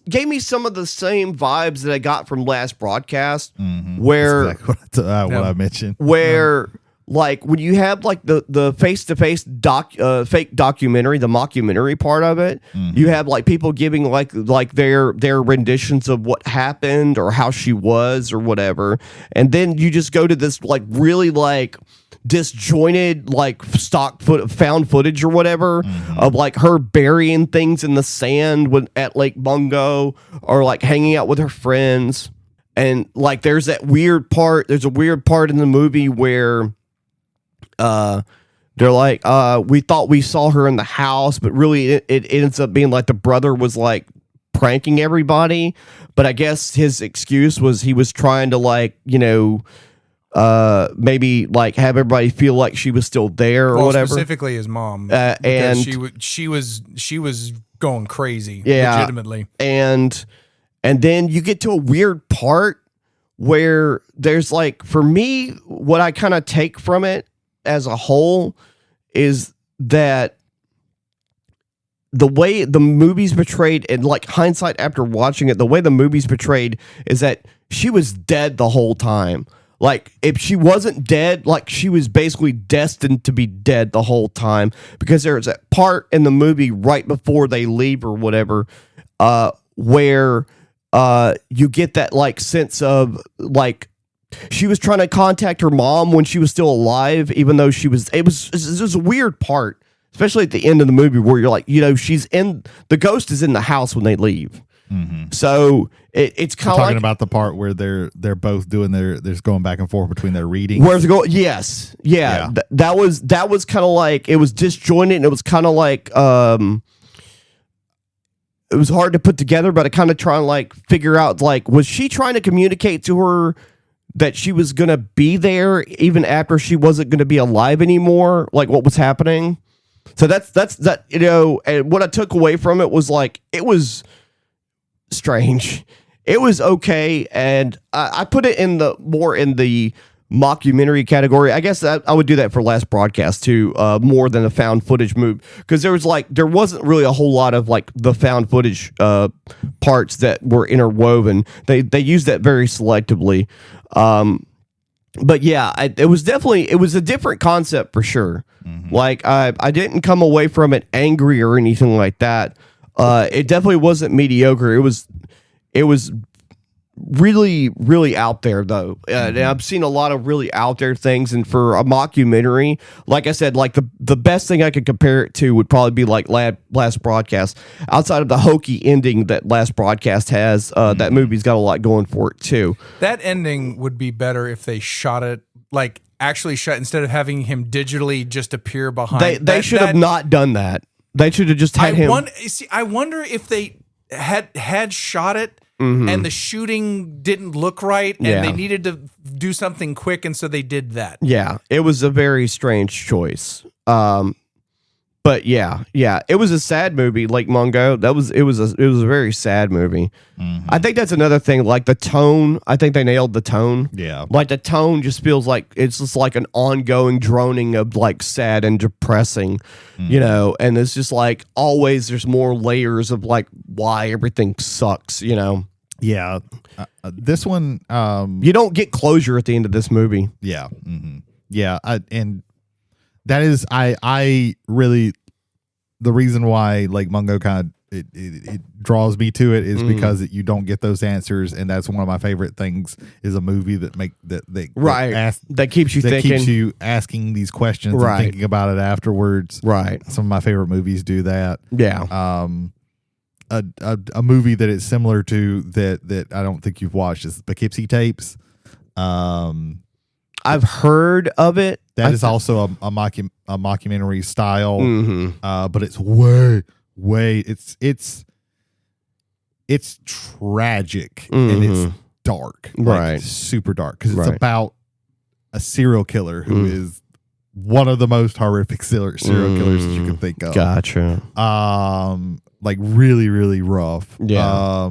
gave me some of the same vibes that I got from last broadcast where That's exactly what I mentioned. where like when you have like the face-to-face fake documentary, the mockumentary part of it, you have like people giving like their renditions of what happened or how she was or whatever, and then you just go to this like really like disjointed like found footage or whatever of like her burying things in the sand at Lake Mungo or like hanging out with her friends. And like there's a weird part in the movie where they're like we thought we saw her in the house, but really it ends up being like the brother was like pranking everybody, but I guess his excuse was he was trying to like maybe like have everybody feel like she was still there or whatever. Specifically his mom, and she was going crazy, Yeah. legitimately. and then you get to a weird part where there's like, for me, what I kind of take from it as a whole is that the way the movie's portrayed, and like hindsight after watching it, the way the movie's portrayed is that she was dead the whole time. Like if she wasn't dead, like she was basically destined to be dead the whole time, because there's that part in the movie right before they leave or whatever, where you get that like sense of like she was trying to contact her mom when she was still alive, even though it was a weird part, especially at the end of the movie where you're like, the ghost is in the house when they leave. So it's kind of Talking like about the part where they're both doing they're just going back and forth between their readings. where's it going? Yes, yeah. That was kind of like, it was disjointed and it was kind of like it was hard to put together, but I kind of try and like figure out like, was she trying to communicate to her that she was gonna be there even after she wasn't gonna be alive anymore? Like what was happening? So that's that, and what I took away from it was like, it was strange. It was okay, and I put it in the mockumentary category. I guess I would do that for Last Broadcast too, more than a found footage movie, because there wasn't really a whole lot of like the found footage parts that were interwoven. They used that very selectively. But yeah, it was a different concept for sure. Like I didn't come away from it angry or anything like that. It definitely wasn't mediocre. It was really, really out there though. And I've seen a lot of really out there things, and for a mockumentary, like I said, like the best thing I could compare it to would probably be like Last Broadcast. Outside of the hokey ending that Last Broadcast has, that movie's got a lot going for it too. That ending would be better if they shot it like actually shot, instead of having him digitally just appear behind. They should have not done that. They should have just had him. I wonder if they had shot it and the shooting didn't look right, and they needed to do something quick, and so they did that. Yeah, it was a very strange choice. But yeah, it was a sad movie, like Mungo. It was a very sad movie. I think that's another thing, like the tone. I think they nailed the tone. Yeah, like the tone just feels like it's just like an ongoing droning of like sad and depressing, you know. And it's just like always there's more layers of like why everything sucks, you know. Yeah, this one you don't get closure at the end of this movie. Yeah, yeah, and that is I really, the reason why like Mungo kind of it draws me to it is because you don't get those answers, and that's one of my favorite things is a movie that that keeps you thinking, keeps you asking these questions and thinking about it afterwards. Right, some of my favorite movies do that. Yeah. A movie that is similar to that I don't think you've watched is Poughkeepsie Tapes. I've heard of it. That is also a mockumentary style, but it's way it's tragic and it's dark, like super dark, because it's about a serial killer who is one of the most horrific serial killers that you can think of. Gotcha. Like really, really rough. Yeah.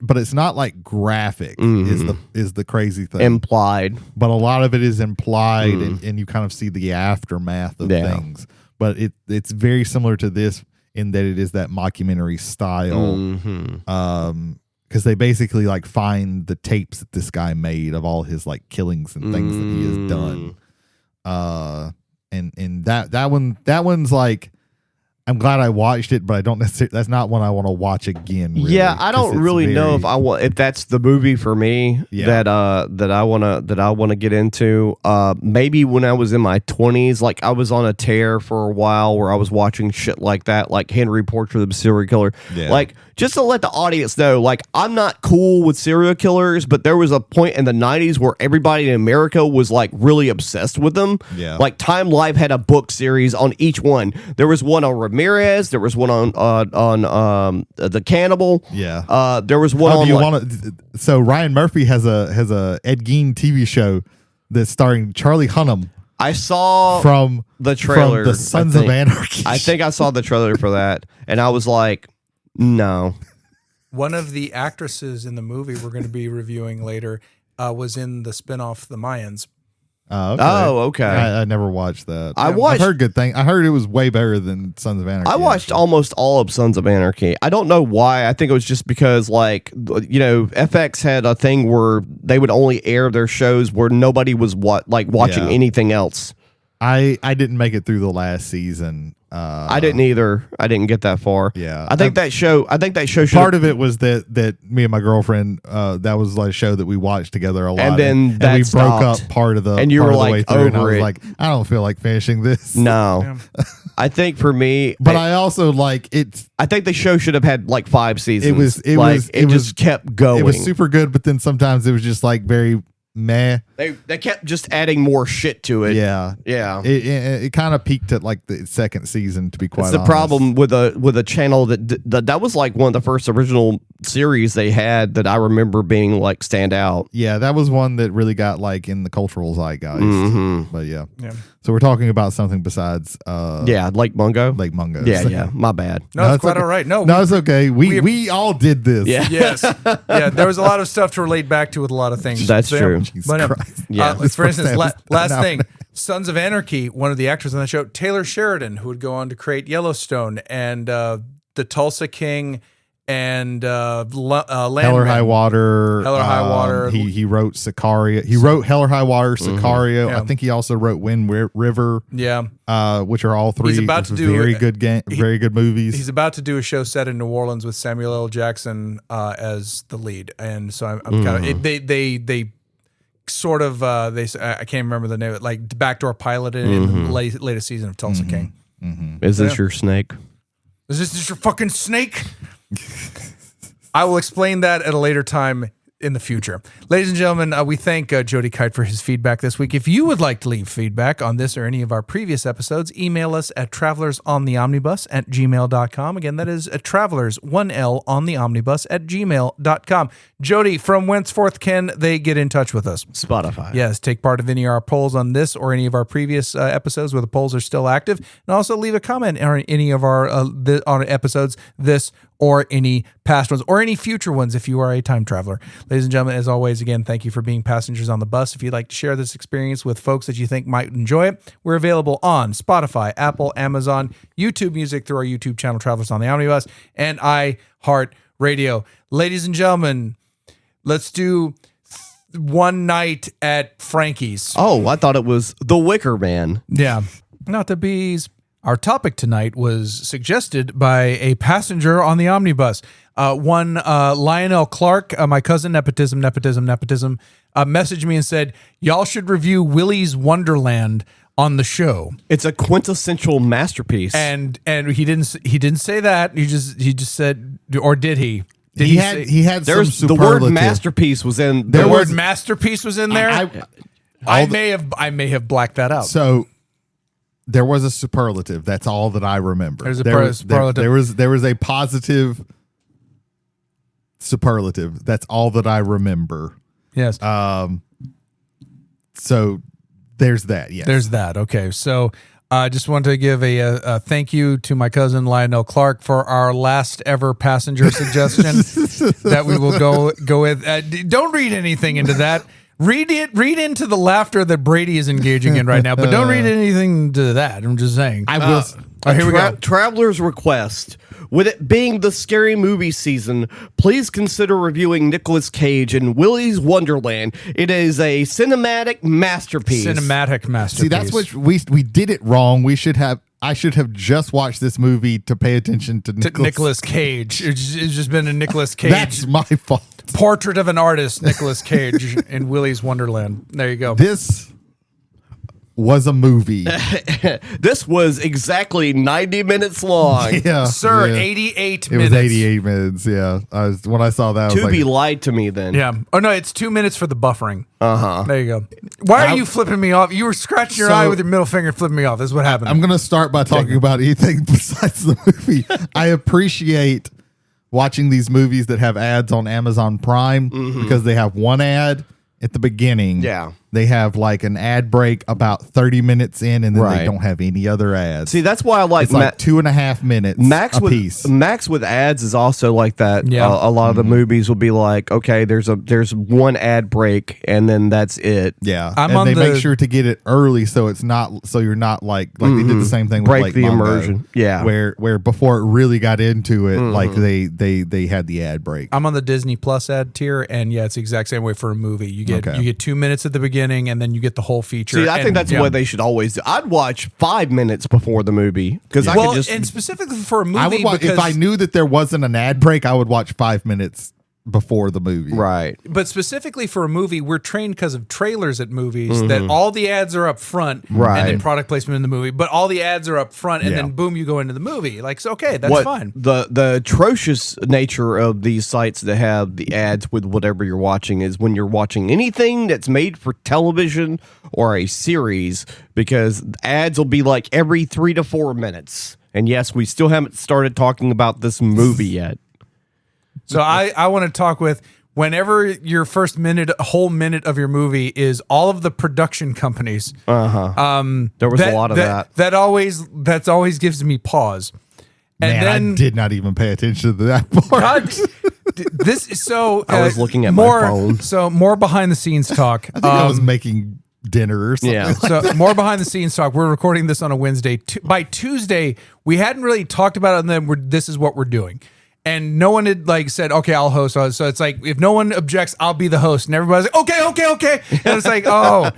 But it's not like graphic is the crazy thing. Implied. But a lot of it is implied, and you kind of see the aftermath of things. But it's very similar to this in that it is that mockumentary style. Because they basically like find the tapes that this guy made of all his like killings and things that he has done. And that one's like, I'm glad I watched it, but I don't necessarily. That's not one I want to watch again. Really, yeah, I don't really know if that's the movie for me that I want to get into. Maybe when I was in my 20s, like I was on a tear for a while where I was watching shit like that, like Henry Portrait of the Serial Killer. Yeah. Like just to let the audience know, like I'm not cool with serial killers, but there was a point in the 90s where everybody in America was like really obsessed with them. Yeah. Like Time Life had a book series on each one. There was one on Ramirez. There was one on the Cannibal. Yeah. There was one on. So Ryan Murphy has a Ed Gein TV show that's starring Charlie Hunnam. I saw from the trailer, from the Sons of Anarchy. I think I saw the trailer for that, and I was like, no. One of the actresses in the movie we're going to be reviewing later was in the spinoff The Mayans. Oh, okay. I never watched that. I've heard good things. I heard it was way better than Sons of Anarchy. I watched almost all of Sons of Anarchy. I don't know why. I think it was just because, like, you know, FX had a thing where they would only air their shows where nobody was watching anything else. I didn't make it through the last season. I didn't either. I didn't get that far. Yeah, I think that show. Part of it was that me and my girlfriend, that was like a show that we watched together a lot, and then and we broke up part of the. And you were like through, over and I was it. like, I don't feel like finishing this. No, I think for me, but I also like it's. I think the show should have had like 5 seasons. It just kept going. It was super good, but then sometimes it was just like very meh. They kept just adding more shit to it. Yeah. It kind of peaked at like the second season, to be quite honest. It's the problem with a channel that was like one of the first original series they had that I remember being like stand out. Yeah, that was one that really got like in the cultural zeitgeist. But yeah. So we're talking about something besides Lake Mungo. Lake Mungo. Yeah, my bad. No, it's quite all right. No, it's okay. We all did this. Yeah. Yes. Yeah, there was a lot of stuff to relate back to with a lot of things. That's true. But Yeah. For instance, last no. thing, Sons of Anarchy, one of the actors on that show, Taylor Sheridan, who would go on to create Yellowstone and The Tulsa King and Landman. Hell or High Water. Hell or High Water. He wrote Sicario. He wrote Hell or High Water, Sicario. Yeah. I think he also wrote Wind River. Yeah. Which are all three He's about to do very good movies. He's about to do a show set in New Orleans with Samuel L. Jackson as the lead, and so I'm kind of they sort of I can't remember the name, like backdoor piloted in the latest season of Tulsa King. Is this your snake? Is this your fucking snake? I will explain that at a later time in the future. Ladies and gentlemen, we thank Jody Kite for his feedback this week. If you would like to leave feedback on this or any of our previous episodes, email us at travelersontheomnibus@gmail.com. Again, that is at travelers, 1L on the omnibus @gmail.com. Jody, from whenceforth can they get in touch with us? Spotify. Yes, take part of any of our polls on this or any of our previous episodes where the polls are still active, and also leave a comment on any of our on episodes, this or any past ones or any future ones if you are a time traveler. Ladies and gentlemen, as always, again, thank you for being passengers on the bus. If you'd like to share this experience with folks that you think might enjoy it, we're available on Spotify, Apple, Amazon, YouTube Music through our YouTube channel, Travelers on the Omnibus, and iHeartRadio. Ladies and gentlemen, let's do one night at Frankie's. Oh, I thought it was The Wicker Man. Yeah, not the bees. Our topic tonight was suggested by a passenger on the omnibus. One Lionel Clark, my cousin, nepotism, messaged me and said, y'all should review Willy's Wonderland on the show. It's a quintessential masterpiece. And he didn't say that. He just said, or did he? Did he had some There's the superlative. word masterpiece was in The word masterpiece was in there. I may have blacked that out. So there was a superlative. That's all that I remember. There's a superlative. superlative. There was a positive superlative. That's all that I remember. Yes. So there's that. Yes. There's that. Okay. So I just want to give a thank you to my cousin Lionel Clark for our last ever passenger suggestion that we will go with. Don't read anything into that. Read into the laughter that Brady is engaging in right now, but don't read anything to that. I'm just saying. I will. Here we go. Traveler's request. With it being the scary movie season, please consider reviewing Nicolas Cage in Willy's Wonderland. It is a cinematic masterpiece. See, that's what we did it wrong. I should have just watched this movie to pay attention to Nicolas Cage. It's just been a Nicolas Cage. That's my fault. Portrait of an artist, Nicolas Cage in Willy's Wonderland. There you go. This was a movie. This was exactly 90 minutes long. Yeah, Sir, yeah. 88 It minutes. was 88 minutes. Yeah. When I saw that, I was Tubi like, lied to me then. Yeah. Oh, no, it's 2 minutes for the buffering. Uh-huh. There you go. Why are you flipping me off? You were scratching your eye with your middle finger and flipping me off. That's what happened. I'm going to start by talking about anything besides the movie. I appreciate watching these movies that have ads on Amazon Prime because they have one ad at the beginning. Yeah. They have like an ad break about 30 minutes in, and then Right. they don't have any other ads. See, that's why I like It's like 2.5 minutes a piece. Max with ads is also like that. Yeah. A lot of the movies will be like, okay, there's one ad break and then that's it. Yeah, I'm and on they the- make sure to get it early so it's not you're not like they did the same thing Break with like the Mongo, immersion. Yeah. where before it really got into it, like they had the ad break. I'm on the Disney Plus ad tier, and yeah, it's the exact same way for a movie. You get 2 minutes at the beginning, and then you get the whole feature. See, I think that's yeah. what they should always do. I'd watch 5 minutes before the movie because I Well, could just. and specifically for a movie, I would watch because, if I knew that there wasn't an ad break. I would watch 5 minutes before the movie. Right. but specifically for a movie, we're trained because of trailers at movies that all the ads are up front, Right. and then product placement in the movie. But all the ads are up front, and Yeah. then boom, you go into the movie. Like, so, okay, that's fine. The atrocious nature of these sites that have the ads with whatever you're watching is when you're watching anything that's made for television or a series, because ads will be like every 3 to 4 minutes. And yes, we still haven't started talking about this movie yet. So I want to talk with whenever your first whole minute of your movie is all of the production companies. There was a lot of that. That always gives me pause. And Man, then I did not even pay attention to that part. This is so. I was looking at more, my phone. So more behind the scenes talk. I think I was making dinner or something. Yeah. So more behind the scenes talk. We're recording this on a Wednesday. By Tuesday, we hadn't really talked about it, and then this is what we're doing. And no one had like said, okay, I'll host. So it's like, if no one objects, I'll be the host. And everybody's like, okay. And it's like, oh,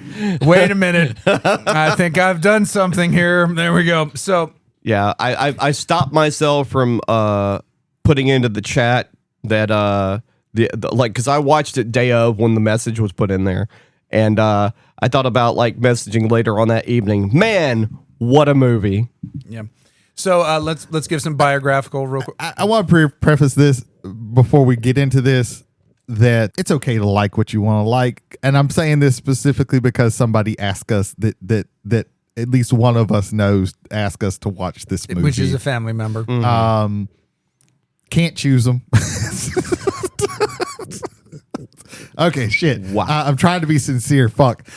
wait a minute. I think I've done something here. There we go. So Yeah, I stopped myself from putting into the chat that because I watched it day of when the message was put in there, and I thought about like messaging later on that evening. Man, what a movie! yeah. So let's give some biographical real quick. I want to preface this before we get into this, that it's okay to like what you want to like. And I'm saying this specifically because somebody asked us that at least one of us knows, ask us to watch this movie. Which is a family member. Can't choose them. Okay, shit. Wow. I'm trying to be sincere. Fuck.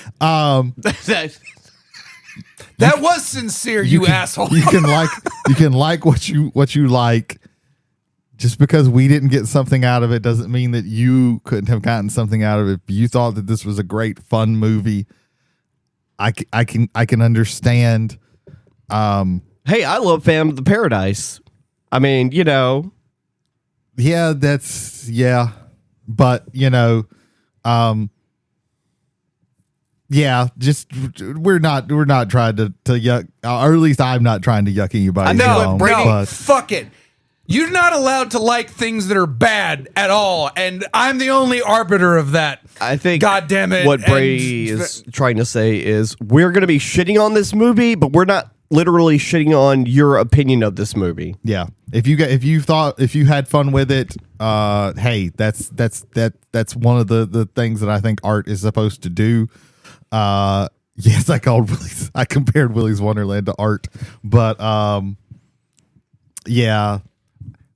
That was sincere, you asshole. You can like what you like. Just because we didn't get something out of it doesn't mean that you couldn't have gotten something out of it. If you thought that this was a great fun movie, I can understand. Hey, I love Phantom of the Paradise. I mean, Yeah, but yeah, just we're not trying to yuck, or at least I'm not trying to yuck anybody's yum, but fuck it. You're not allowed to like things that are bad at all, and I'm the only arbiter of that. I think, God damn it, what Brady is trying to say is we're going to be shitting on this movie, but we're not literally shitting on your opinion of this movie. yeah. If you had fun with it, hey, that's one of the things that I think art is supposed to do. Yes, I compared Willy's Wonderland to art, but yeah.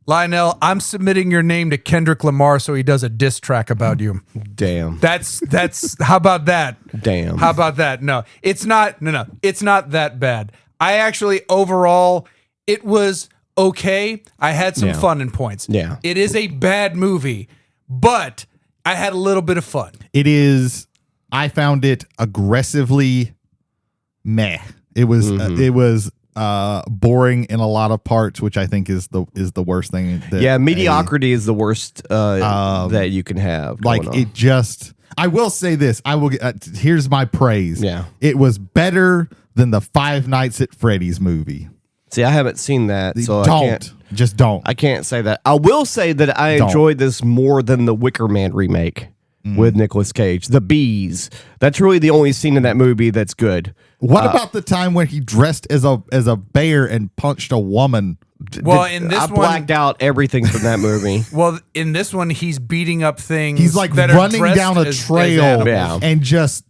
Lionel, I'm submitting your name to Kendrick Lamar so he does a diss track about you. Damn. That's how about that? Damn. How about that? No, it's not. No, it's not that bad. I actually overall it was okay. I had some fun in points. Yeah. It is a bad movie, but I had a little bit of fun. It is. I found it aggressively meh. It was boring in a lot of parts, which I think is the worst thing. Mediocrity is the worst that you can have. Like it just. I will say this. I will. Here's my praise. Yeah. It was better than the Five Nights at Freddy's movie. See, I haven't seen that, so don't. I can't say that. I will say that I enjoyed this more than the Wicker Man remake with Nicolas Cage. The Bees. That's really the only scene in that movie that's good. What about the time when he dressed as a bear and punched a woman? Well, in this I blacked out everything from that movie. Well, in this one, he's beating up things. He's like that are running dressed down a as trail animals. and just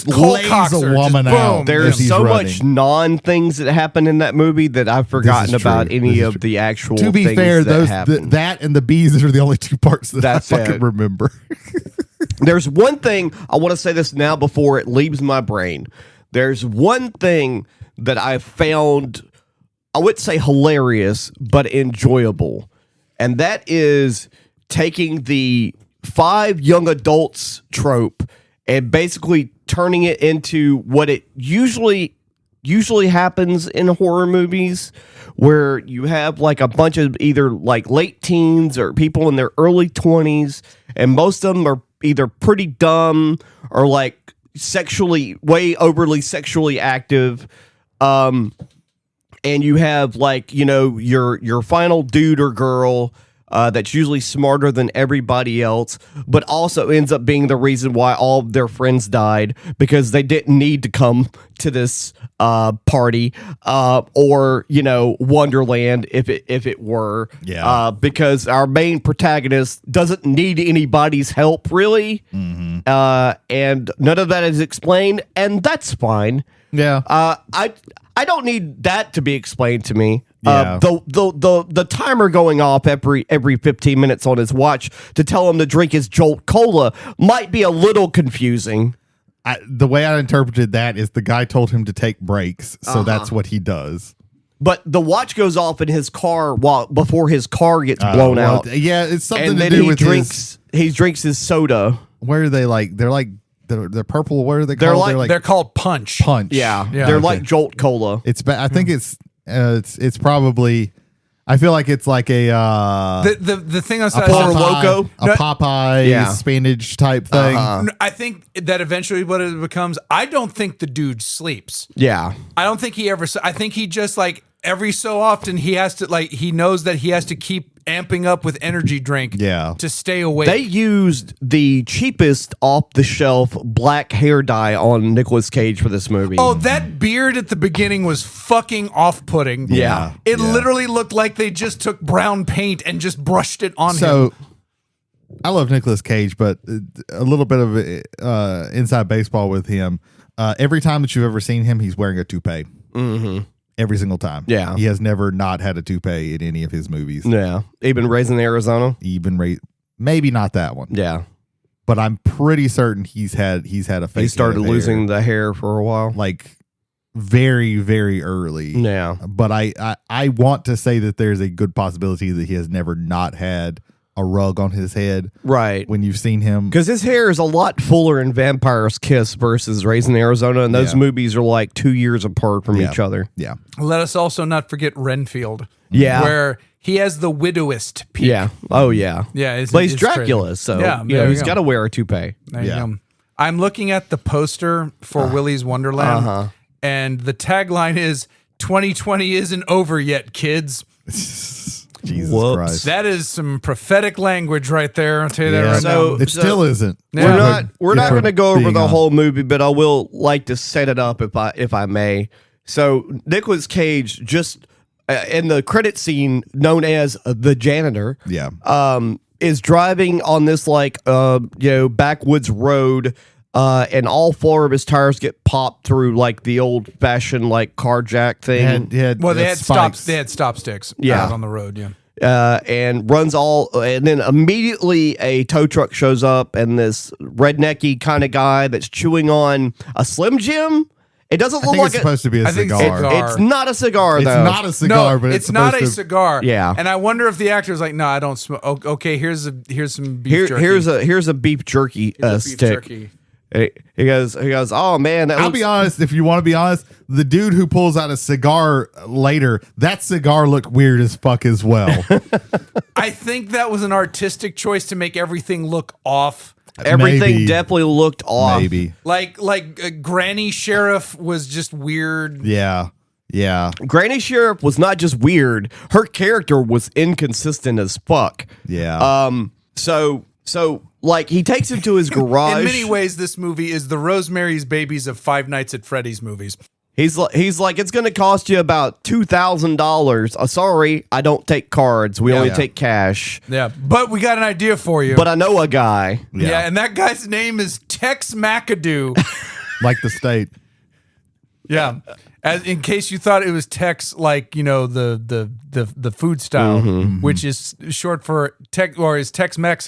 cold lays cocks her, a woman just out. boom. There's as he's so running. much non-things that happen in that movie that I've forgotten about true. any of the actual To be things fair, that happen. that and the bees are the only two parts that That's I fucking it. remember. There's one thing, I want to say this now before it leaves my brain. There's one thing that I found, I wouldn't say hilarious, but enjoyable. And that is taking the 5 young adults trope and basically turning it into what it usually happens in horror movies, where you have like a bunch of either like late teens or people in their early 20s, and most of them are either pretty dumb or like way overly sexually active. And you have like, your final dude or girl that's usually smarter than everybody else, but also ends up being the reason why all of their friends died, because they didn't need to come to this party or Wonderland if it were. Yeah. Because our main protagonist doesn't need anybody's help really. Mm-hmm. And none of that is explained, and that's fine. Yeah. I don't need that to be explained to me. Yeah. The timer going off every 15 minutes on his watch to tell him to drink his Jolt Cola might be a little confusing. The way I interpreted that is the guy told him to take breaks, so that's what he does. But the watch goes off in his car before his car gets blown out. Yeah, it's something And to then do he with drinks his soda. Where are they like? They're purple. What are they They're called? like- They're called Punch. Punch. Yeah, Yeah. they're Okay. like Jolt Cola. I think it's probably. I feel like it's like a The thing on Four Loko? a Popeye Yeah. Spanish type thing. I think that eventually what it becomes. I don't think the dude sleeps. Yeah. I don't think he ever. I think he just like every so often he has to like he knows that he has to keep amping up with energy drink. Yeah. To stay awake. They used the cheapest off the shelf black hair dye on Nicolas Cage for this movie. Oh, that beard at the beginning was fucking off-putting. Yeah. It literally looked like they just took brown paint and just brushed it on him. So I love Nicolas Cage, but a little bit of inside baseball with him. Every time that you've ever seen him, he's wearing a toupee. Mm-hmm. Every single time. Yeah. He has never not had a toupee in any of his movies. Yeah. Even Raising Arizona. Maybe not that one. Yeah. But I'm pretty certain he's had a face. He started losing the hair for a while. like very, very early. Yeah. But I want to say that there's a good possibility that he has never not had a rug on his head Right. when you've seen him. Because his hair is a lot fuller in Vampire's Kiss versus Raising Arizona, and those Yeah. movies are like 2 years apart from each other. Yeah. Let us also not forget Renfield. Yeah. Where he has the widowist peak. Yeah. Oh, yeah. Yeah. But he's it's Dracula, crazy. so Yeah, you know, there he's you got go. to wear a toupee. There you Yeah. go. I'm looking at the poster for Willy's Wonderland, and the tagline is 2020 isn't over yet, kids. Jesus Whoops. Christ. That is some prophetic language right there. I'll tell you that Yeah. right So- now. It still isn't. Yeah. We're not going to go over being the honest. whole movie, but I will like to set it up if I may. So Nicolas Cage just in the credit scene known as the janitor. Yeah. Is driving on this like backwoods road, and all four of his tires get popped through like the old fashioned like car jack thing. They had spikes. They had stop sticks Yeah. out on the road. Yeah. And runs and then immediately a tow truck shows up, and this rednecky kind of guy that's chewing on a Slim Jim. It doesn't I look think like it's supposed to be a I think cigar. cigar. It's not a cigar It's though. not a cigar, No, but it's not a supposed to- cigar. Yeah. And I wonder if the actor's like, no, I don't smoke. Okay, here's some beef jerky. Here's a beef jerky Here's a beef stick. jerky. He goes, oh man, that I'll looks be honest, if you want to be honest, the dude who pulls out a cigar later, that cigar looked weird as fuck as well. I think that was an artistic choice to make everything look off. everything Maybe. definitely looked off. Maybe. Like Granny Sheriff was just weird. Yeah. Yeah. Granny Sheriff was not just weird; her character was inconsistent as fuck. Yeah. So like he takes him to his garage. In many ways, this movie is the Rosemary's Babies of Five Nights at Freddy's movies. He's like, it's going to cost you about $2,000. Sorry, I don't take cards. We only Yeah. take cash. Yeah, but we got an idea for you. But I know a guy. yeah, and that guy's name is Tex McAdoo. Like the state. Yeah. As in case you thought it was Tex, like the food style, which is short for Tex-Mex,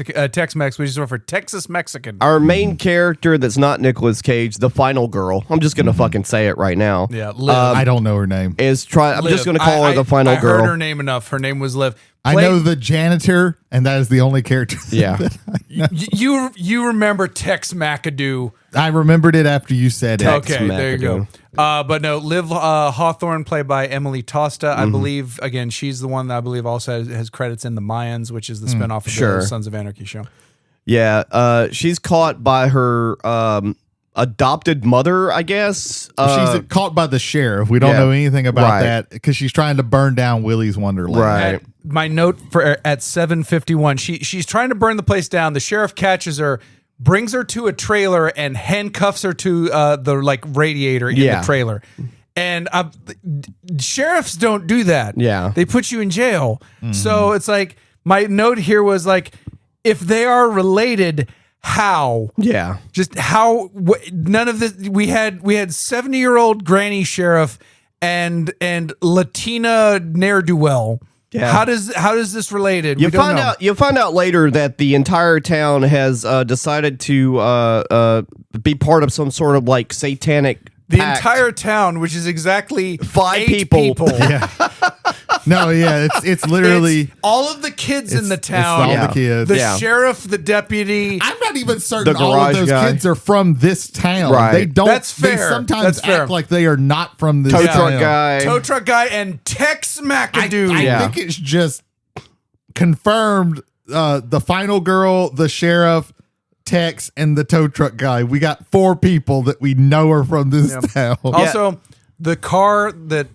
which is short for Texas Mexican. Our main character that's not Nicolas Cage, the final girl. I'm just going to fucking say it right now. Yeah, Liv. I don't know her name. I'm just going to call her the final I girl. heard her name enough. Her name was Liv. I know the janitor, and that is the only character. Yeah. You remember Tex McAdoo? I remembered it after you said it. Okay, there you go. But no, Liv Hawthorne, played by Emily Tosta. I believe, again, she's the one that I believe also has credits in The Mayans, which is the spinoff of Sure. the Sons of Anarchy show. Yeah. She's caught by her adopted mother, I guess. She's caught by the sheriff. We don't yeah. know anything about Right. that because she's trying to burn down Willy's Wonderland. Right. My note at 7:51, she's trying to burn the place down. The sheriff catches her, brings her to a trailer, and handcuffs her to the radiator in Yeah. the trailer. And sheriffs don't do that. Yeah. They put you in jail. So it's like, my note here was like, if they are related, how? Yeah. Just how? None of this. We had 70-year-old granny sheriff and Latina ne'er do well. Yeah. How does this related? You We don't know. find out later that the entire town has decided to be part of some sort of like satanic The packed. entire town, which is exactly 5 8 people. Yeah. No, yeah, it's literally It's all of the kids in the it's town. all Yeah. the kids. The Yeah. sheriff, the deputy. I'm not even certain The all of garage those guy. kids are from this town. Right. They don't. That's fair. They sometimes That's fair. act like they are not from this Tow town. truck guy. Tow truck guy and Tex I McAdoo. Yeah. think it's just confirmed. The final girl, the sheriff, Tex, and the tow truck guy. We got 4 people that we know are from this town. Also, the car that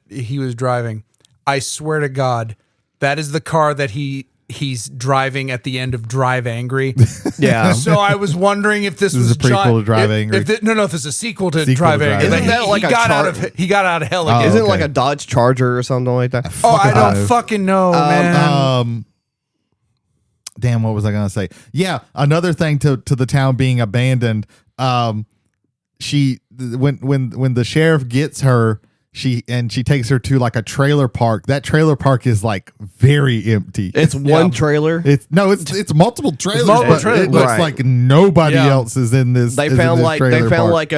he was driving, I swear to God, that is the car that he's driving at the end of Drive Angry. Yeah. So I was wondering if this was is a prequel John, to Drive if, Angry. If thi- no, if it's a sequel to Sequel to Drive Drive Angry. Angry. Isn't that like he a got char- out of hell Oh, again. Isn't it okay. like a Dodge Charger or something like that? Oh, I don't know. fucking know, man. Damn, what was I gonna say? Yeah, another thing to the town being abandoned. When the sheriff gets her, she takes her to like a trailer park. That trailer park is like very empty. It's one trailer. It's multiple trailers, multiple but trailers. it looks Right. like nobody Yeah. else is in this. They is in found this like trailer park.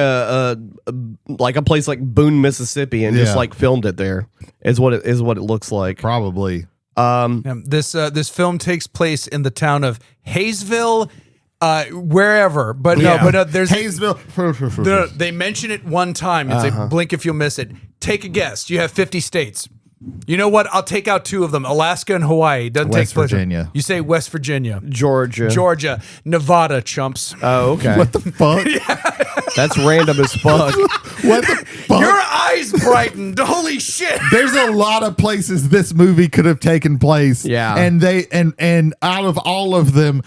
a place like Boone, Mississippi, and just Yeah. like filmed it there. Is what it looks like. Probably. This film takes place in the town of Hayesville, wherever. But Yeah. no, there's Hayesville. they mention it one time. It's a blink if you'll miss it. Take a guess. You have 50 states. You know what? I'll take out 2 of them: Alaska and Hawaii. Doesn't West take place. Virginia. You say West Virginia, Georgia. Nevada, chumps. Oh, okay. What the fuck? That's random as fuck. What the fuck? Your eyes brightened. Holy shit! There's a lot of places this movie could have taken place. Yeah. And and out of all of them,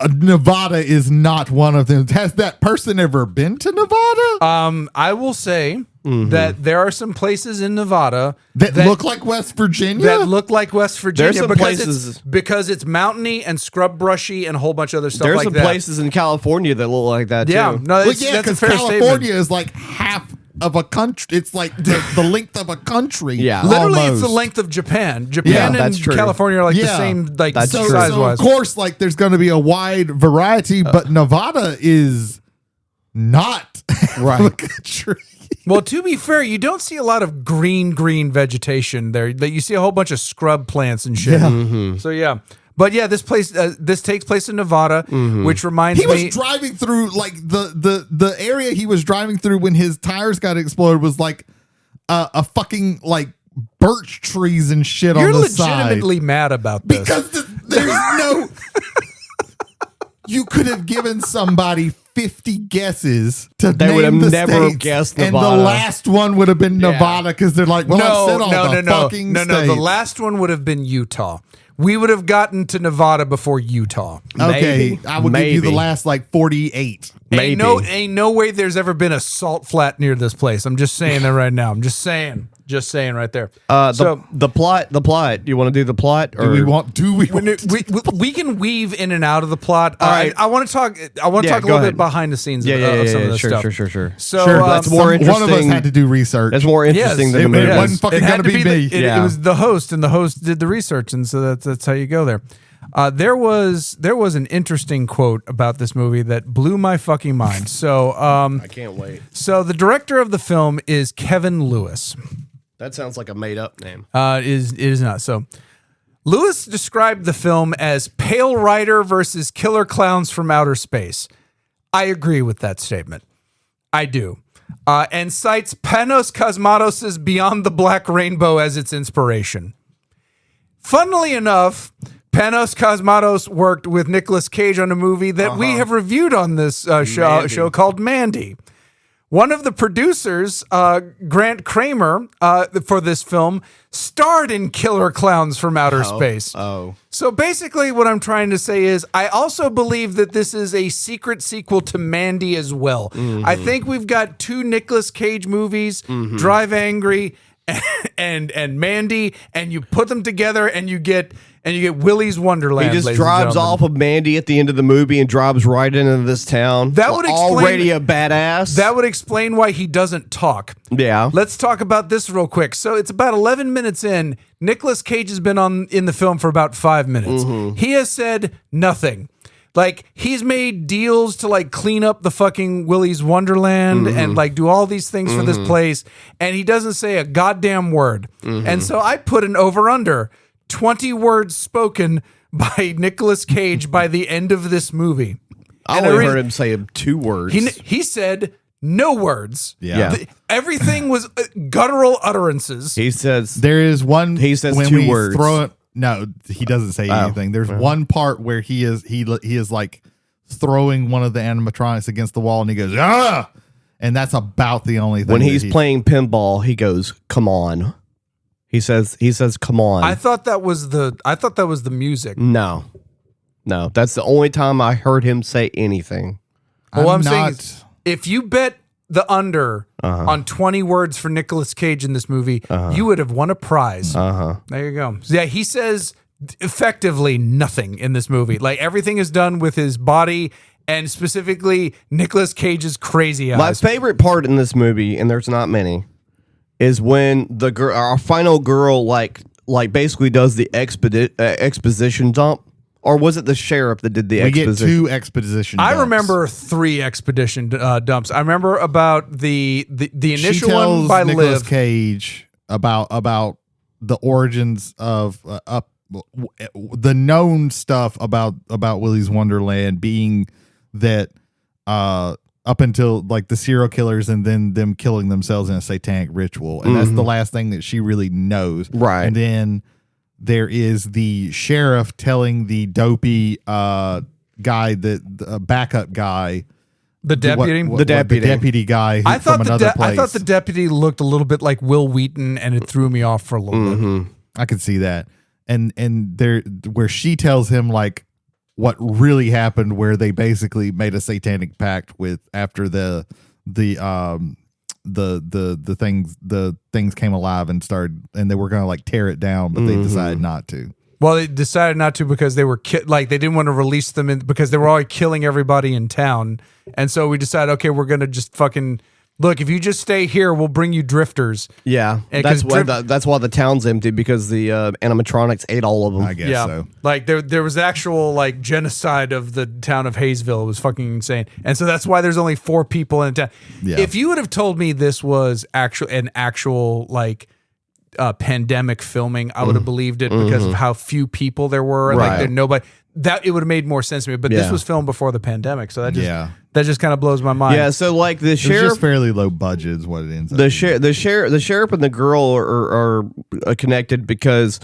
Nevada is not one of them. Has that person ever been to Nevada? I will say that there are some places in Nevada that look like West Virginia? that look like West Virginia. There's some because places- because it's mountainy and scrub brushy and a whole bunch of other stuff There's like some that. places in California that look like that Yeah, too. no, Well, that's, yeah, that's a because fair California statement. is like half of a country. It's like the length of a country. Yeah. Literally, it's almost. the length of Japan. Yeah, Japan that's and true. California are like the Yeah. same, like That's true. size So wise. of course, like there's going to be a wide variety, but Nevada is not Right. a country. Well, to be fair, you don't see a lot of green vegetation there. That you see a whole bunch of scrub plants and shit. So yeah, but yeah, this takes place in Nevada, which reminds He me. was driving through like the area he was driving through when his tires got exploded was like a fucking like birch trees and shit You're on the side. legitimately mad about this. Because there's no. You could have given somebody 50 guesses to They name would have the never states, guessed and Nevada. the last one would have been Nevada because they're like, well, I've said all the fucking no. states. The last one would have been Utah. We would have gotten to Nevada before Utah. Okay, Maybe. I will give you the Maybe. last like 48. Maybe. Ain't no way there's ever been a salt flat near this place. I'm just saying that right now. I'm just saying right there. The plot. You want to do the plot? Do we want? We can weave in and out of the plot. right. I want to talk. I want to Yeah, talk a go little ahead. bit behind the scenes Yeah, of some of this sure, stuff. sure. So Sure, that's more one of us interesting. had to do research. That's more interesting than the It movie. wasn't fucking It had gonna be me. It was the host, and the host did the research, and so that's how you go there. There was an interesting quote about this movie that blew my fucking mind. So I can't wait. so the director of the film is Kevin Lewis. That sounds like a made up name. It is not. So Lewis described the film as Pale Rider versus Killer Clowns from Outer Space. I agree with that statement. I do. And cites Panos Cosmatos' Beyond the Black Rainbow as its inspiration. Funnily enough, Panos Cosmatos worked with Nicolas Cage on a movie that we have reviewed on this show called Mandy. One of the producers, Grant Kramer, for this film, starred in Killer Clowns from Outer Space. Oh. So basically what I'm trying to say is I also believe that this is a secret sequel to Mandy as well. I think we've got 2 Nicolas Cage movies, Drive Angry and Mandy, and you put them together and you get Willy's Wonderland. He just ladies and drives gentlemen. off of Mandy at the end of the movie and drives right into this town. That would explain- already a badass. That would explain why he doesn't talk. Yeah. Let's talk about this real quick. So it's about 11 minutes in. Nicolas Cage has been in the film for about 5 minutes. He has said nothing. Like, he's made deals to like clean up the fucking Willy's Wonderland and like do all these things for this place, and he doesn't say a goddamn word. And so I put an over under 20 words spoken by Nicolas Cage by the end of this movie. I only heard him say 2 words. He said no words. Yeah. Everything was guttural utterances. He says There is one. He says when 2 we words. Throw it, no, he doesn't say anything. There's one part where he is like throwing one of the animatronics against the wall, and he goes ah, and that's about the only thing. when he's playing pinball, he goes, "Come on." He says, "Come on." I thought that was the music. No, that's the only time I heard him say anything. Well, what I'm saying is, if you bet the under on 20 words for Nicolas Cage in this movie, you would have won a prize. There you go. So, yeah, he says effectively nothing in this movie. Like, everything is done with his body and specifically Nicolas Cage's crazy eyes. My favorite part in this movie, and there's not many, is when the girl, our final girl, like basically does the exposition dump. Or was it the sheriff that did the exposition? We get 2 exposition dumps. I remember 3 expedition dumps. I remember about the initial she tells one by Nicolas Liv. Cage about the origins of the known stuff about Willy's Wonderland being that up until like the serial killers and then them killing themselves in a satanic ritual, and that's the last thing that she really knows. Right. And then there is the sheriff telling the dopey guy, the backup guy, The deputy. the deputy guy I thought from another place. I thought the deputy looked a little bit like Will Wheaton, and it threw me off for a little bit. I could see that. And there where she tells him like what really happened, where they basically made a satanic pact with after the things came alive and started, and they were going to like tear it down, but they decided not to. Well, they decided not to because they were they didn't want to release them because they were already killing everybody in town, and so we decided, okay, we're gonna just fucking look. If you just stay here, we'll bring you drifters. Yeah, that's why the town's empty, because the animatronics ate all of them. I guess so. Like there was actual like genocide of the town of Hayesville. It was fucking insane, and so that's why there's only 4 people in town. Yeah. If you would have told me this was an actual like pandemic filming, I would have believed it because of how few people there were. And Right. like nobody. That it would have made more sense to me. But this was filmed before the pandemic, so that just kind of blows my mind. Yeah, so like the It's sheriff, just fairly low budget is what it ends up. the sheriff and the girl are connected because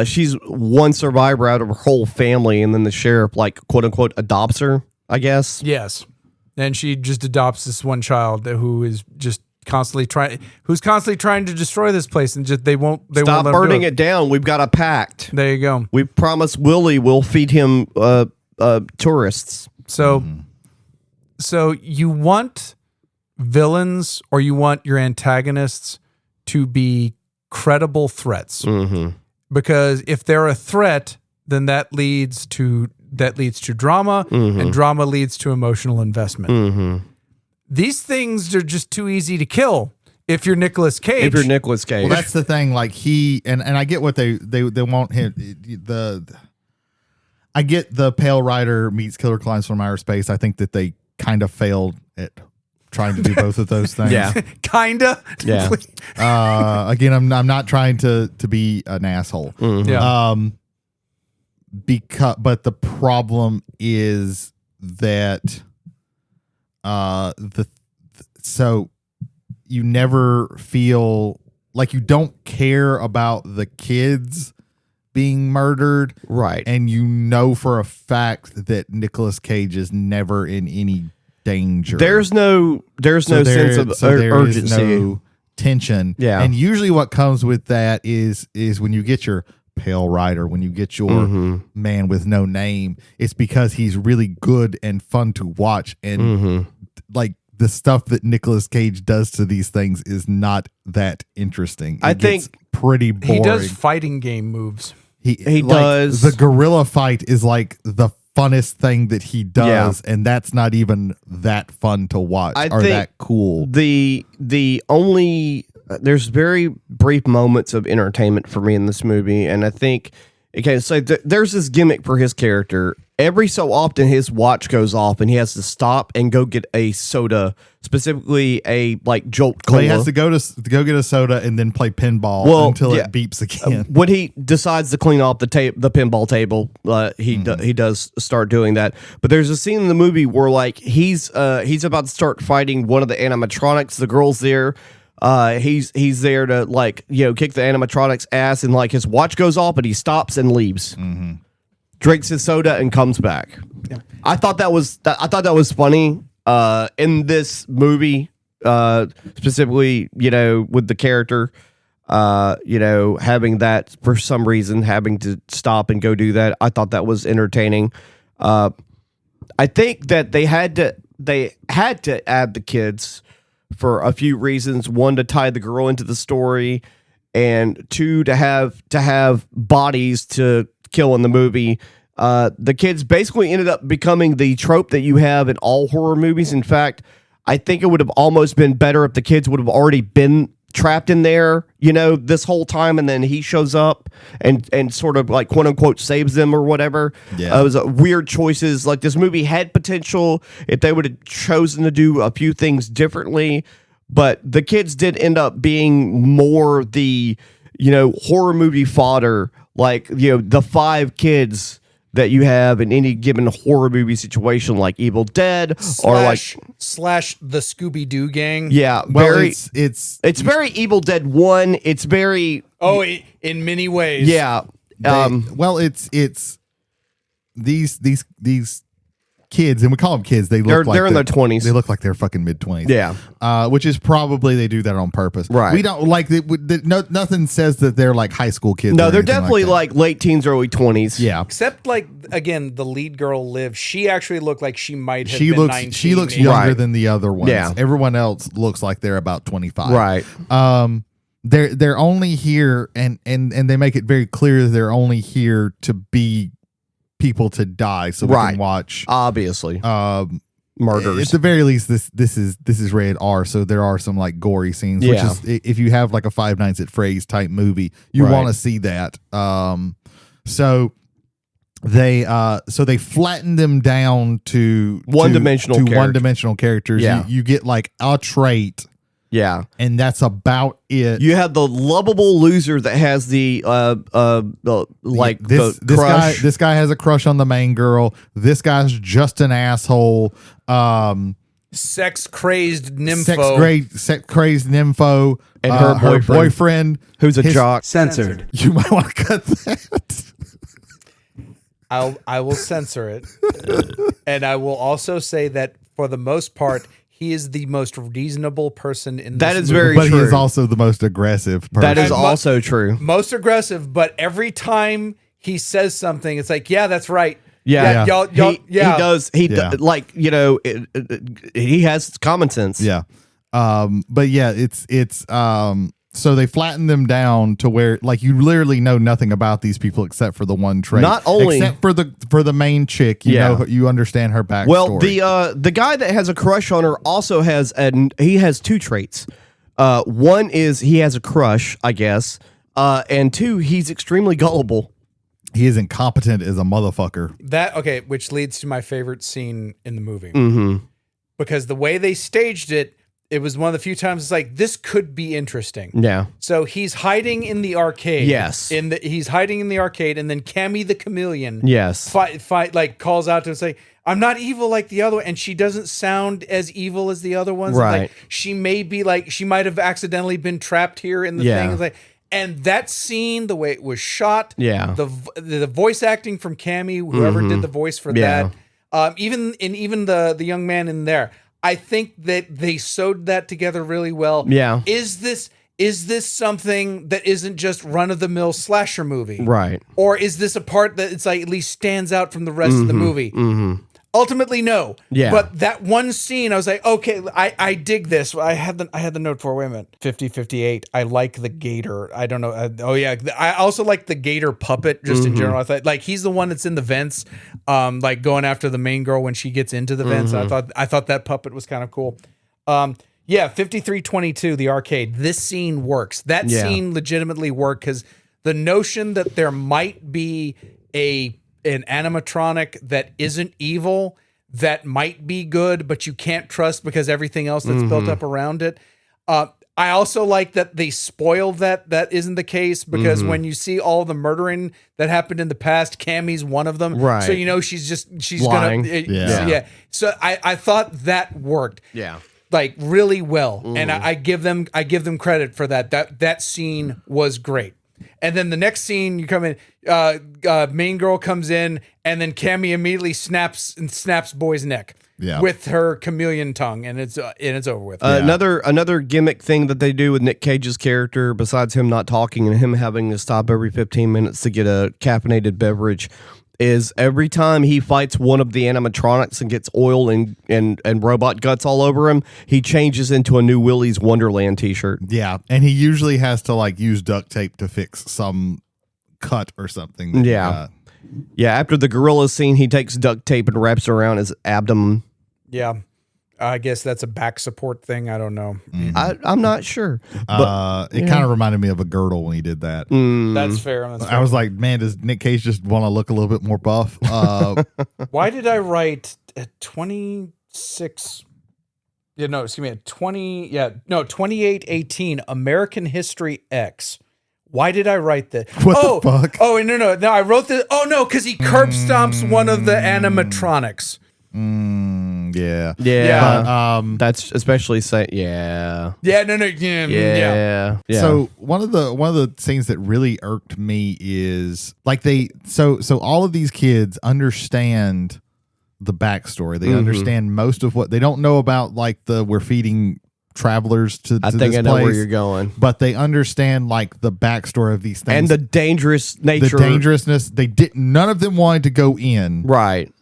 she's one survivor out of her whole family, and then the sheriff, like, quote unquote, adopts her, I guess. Yes, and she just adopts this one child who is just constantly trying to destroy this place, and just they won't Stop let burning him do it down. We've got a pact. There you go. We promised Willy we'll feed him tourists. So you want villains, or you want your antagonists to be credible threats, because if they're a threat, then that leads to drama, and drama leads to emotional investment. These things are just too easy to kill if you're Nicolas Cage. Well, that's the thing. Like he and I get what they want him. I get the Pale Rider meets Killer Climbs from Outer Space. I think that they kind of failed at trying to do both of those things. Yeah. Kinda. Yeah. Again, I'm not trying to be an asshole. Yeah. But the problem is that so you never feel like you don't care about the kids being murdered, Right. and you know for a fact that Nicolas Cage is never in any danger. There's no sense of urgency. No tension. Yeah. And usually what comes with that is when you get your Pale Rider, when you get your man with no name, it's because he's really good and fun to watch, and like the stuff that Nicolas Cage does to these things is not that interesting. I think pretty boring. He does fighting game moves. He like, does. The gorilla fight is like the funnest thing that he does, and that's not even that fun to watch or think that cool. The only there's very brief moments of entertainment for me in this movie, and I think, okay, so there's this gimmick for his character, every so often his watch goes off and he has to stop and go get a soda, specifically a like Jolt Cola. Well, he has to go get a soda and then play pinball until it beeps again. When he decides to clean off the pinball table, he does start doing that. But there's a scene in the movie where like he's about to start fighting one of the animatronics. The girl's there. He's there to like kick the animatronic's ass, and like his watch goes off, but he stops and leaves. Mm-hmm. Drinks his soda and comes back. Yeah. I thought that was funny in this movie, specifically, with the character, having that for some reason, having to stop and go do that. I thought that was entertaining. I think that they had to add the kids for a few reasons. One, to tie the girl into the story, and two, to have bodies to kill in the movie. The kids basically ended up becoming the trope that you have in all horror movies. In fact, I think it would have almost been better if the kids would have already been trapped in there, this whole time, and then he shows up and sort of like quote unquote saves them or whatever. Yeah. It was weird choices. Like, this movie had potential if they would have chosen to do a few things differently, but the kids did end up being more the horror movie fodder, like the 5 kids that you have in any given horror movie situation, like Evil Dead or slash the Scooby-Doo gang. Yeah, Well, it's very Evil Dead 1. It's very in many ways. Yeah. It's these kids, and we call them kids. They're in their 20s. They look like they're fucking mid-20s. Yeah. Which is probably they do that on purpose. Right. We don't like nothing says that they're like high school kids. No, or they're anything definitely like like late teens, early 20s. Yeah. Except like again, the lead girl Liv. She actually looked like she might have been 19. She looks maybe. younger than the other ones. Yeah. Everyone else looks like they're about 25. Right. They're only here, and they make it very clear they're only here to be people to die, so we can watch obviously murders. At the very least, this is rated R, so there are some like gory scenes. Yeah. Which is, if you have like a Five Nights at Freddy's type movie, you want to see that. So they flatten them down to one-dimensional characters. Yeah. You get like a trait. Yeah, and that's about it. You have the lovable loser that has the crush. This guy has a crush on the main girl. This guy's just an asshole. Sex crazy nympho, and her boyfriend who's a jock. Censored. You might want to cut that. I will censor it, and I will also say that for the most part, he is the most reasonable person in this That is movie. very But true. he is also the most aggressive person. That is also true. Most aggressive, but every time he says something, it's like, yeah, that's right. Yeah. Y'all, He does. Like, he has common sense. Yeah. But yeah, it's so they flatten them down to where like you literally know nothing about these people except for the one trait. Not only except for the main chick, you understand her backstory. Well, the guy that has a crush on her also has he has 2 traits. One is he has a crush, I guess, and 2, he's extremely gullible. He is incompetent as a motherfucker. Which leads to my favorite scene in the movie. Mm-hmm. Because the way they staged it, it was one of the few times it's like, this could be interesting. Yeah. So he's hiding in the arcade. Yes. He's hiding in the arcade, and then Cammy the chameleon. Yes. Fight like calls out to him, say, "I'm not evil like the other one," and she doesn't sound as evil as the other ones. Right. Like, she may be like she might have accidentally been trapped here in the thing. It's like, and that scene, the way it was shot, the voice acting from Cammy, whoever did the voice for that, even the young man in there. I think that they sewed that together really well. Yeah. Is this something that isn't just run-of-the-mill slasher movie? Right. Or is this a part that it's like at least stands out from the rest of the movie? Mm-hmm. Ultimately, no. Yeah. But that one scene, I was like, okay, I dig this. I had the note for, wait a minute, 50-58. I like the gator. I don't know. I also like the gator puppet just in general. I thought like he's the one that's in the vents, like going after the main girl when she gets into the vents. I thought that puppet was kind of cool. 5322, the arcade. This scene works. That scene legitimately worked because the notion that there might be a an animatronic that isn't evil, that might be good, but you can't trust because everything else that's built up around it. I also like that they spoiled that isn't the case, because when you see all the murdering that happened in the past, Cammy's one of them. Right. So, you know, she's lying. Yeah. So I thought that worked. Yeah. Like really well. And I give them credit for that. That scene was great. And then the next scene, you come in, main girl comes in, and then Cammy immediately snaps boy's neck with her chameleon tongue, and it's over with. Another gimmick thing that they do with Nick Cage's character, besides him not talking and him having to stop every 15 minutes to get a caffeinated beverage, is every time he fights one of the animatronics and gets oil and robot guts all over him, he changes into a new Willy's Wonderland t-shirt. Yeah, and he usually has to like use duct tape to fix some cut or something. Yeah. After the gorilla scene, he takes duct tape and wraps it around his abdomen. Yeah. I guess that's a back support thing. I don't know. I'm not sure. But It kind of reminded me of a girdle when he did that. That's fair. I was like, man, does Nick Cage just want to look a little bit more buff? Why did I write 26? 2818 American History X. Why did I write that? What the fuck? Oh, no, I wrote this. Oh, no, because he curb stomps one of the animatronics. Yeah. But, that's especially Yeah. So one of the scenes that really irked me is like so all of these kids understand the backstory. They understand most of what they don't know about, like we're feeding travelers to I this think I know place, where you're going. but they understand like the backstory of these things And the dangerous nature. the dangerousness. None of them wanted to go in. Right.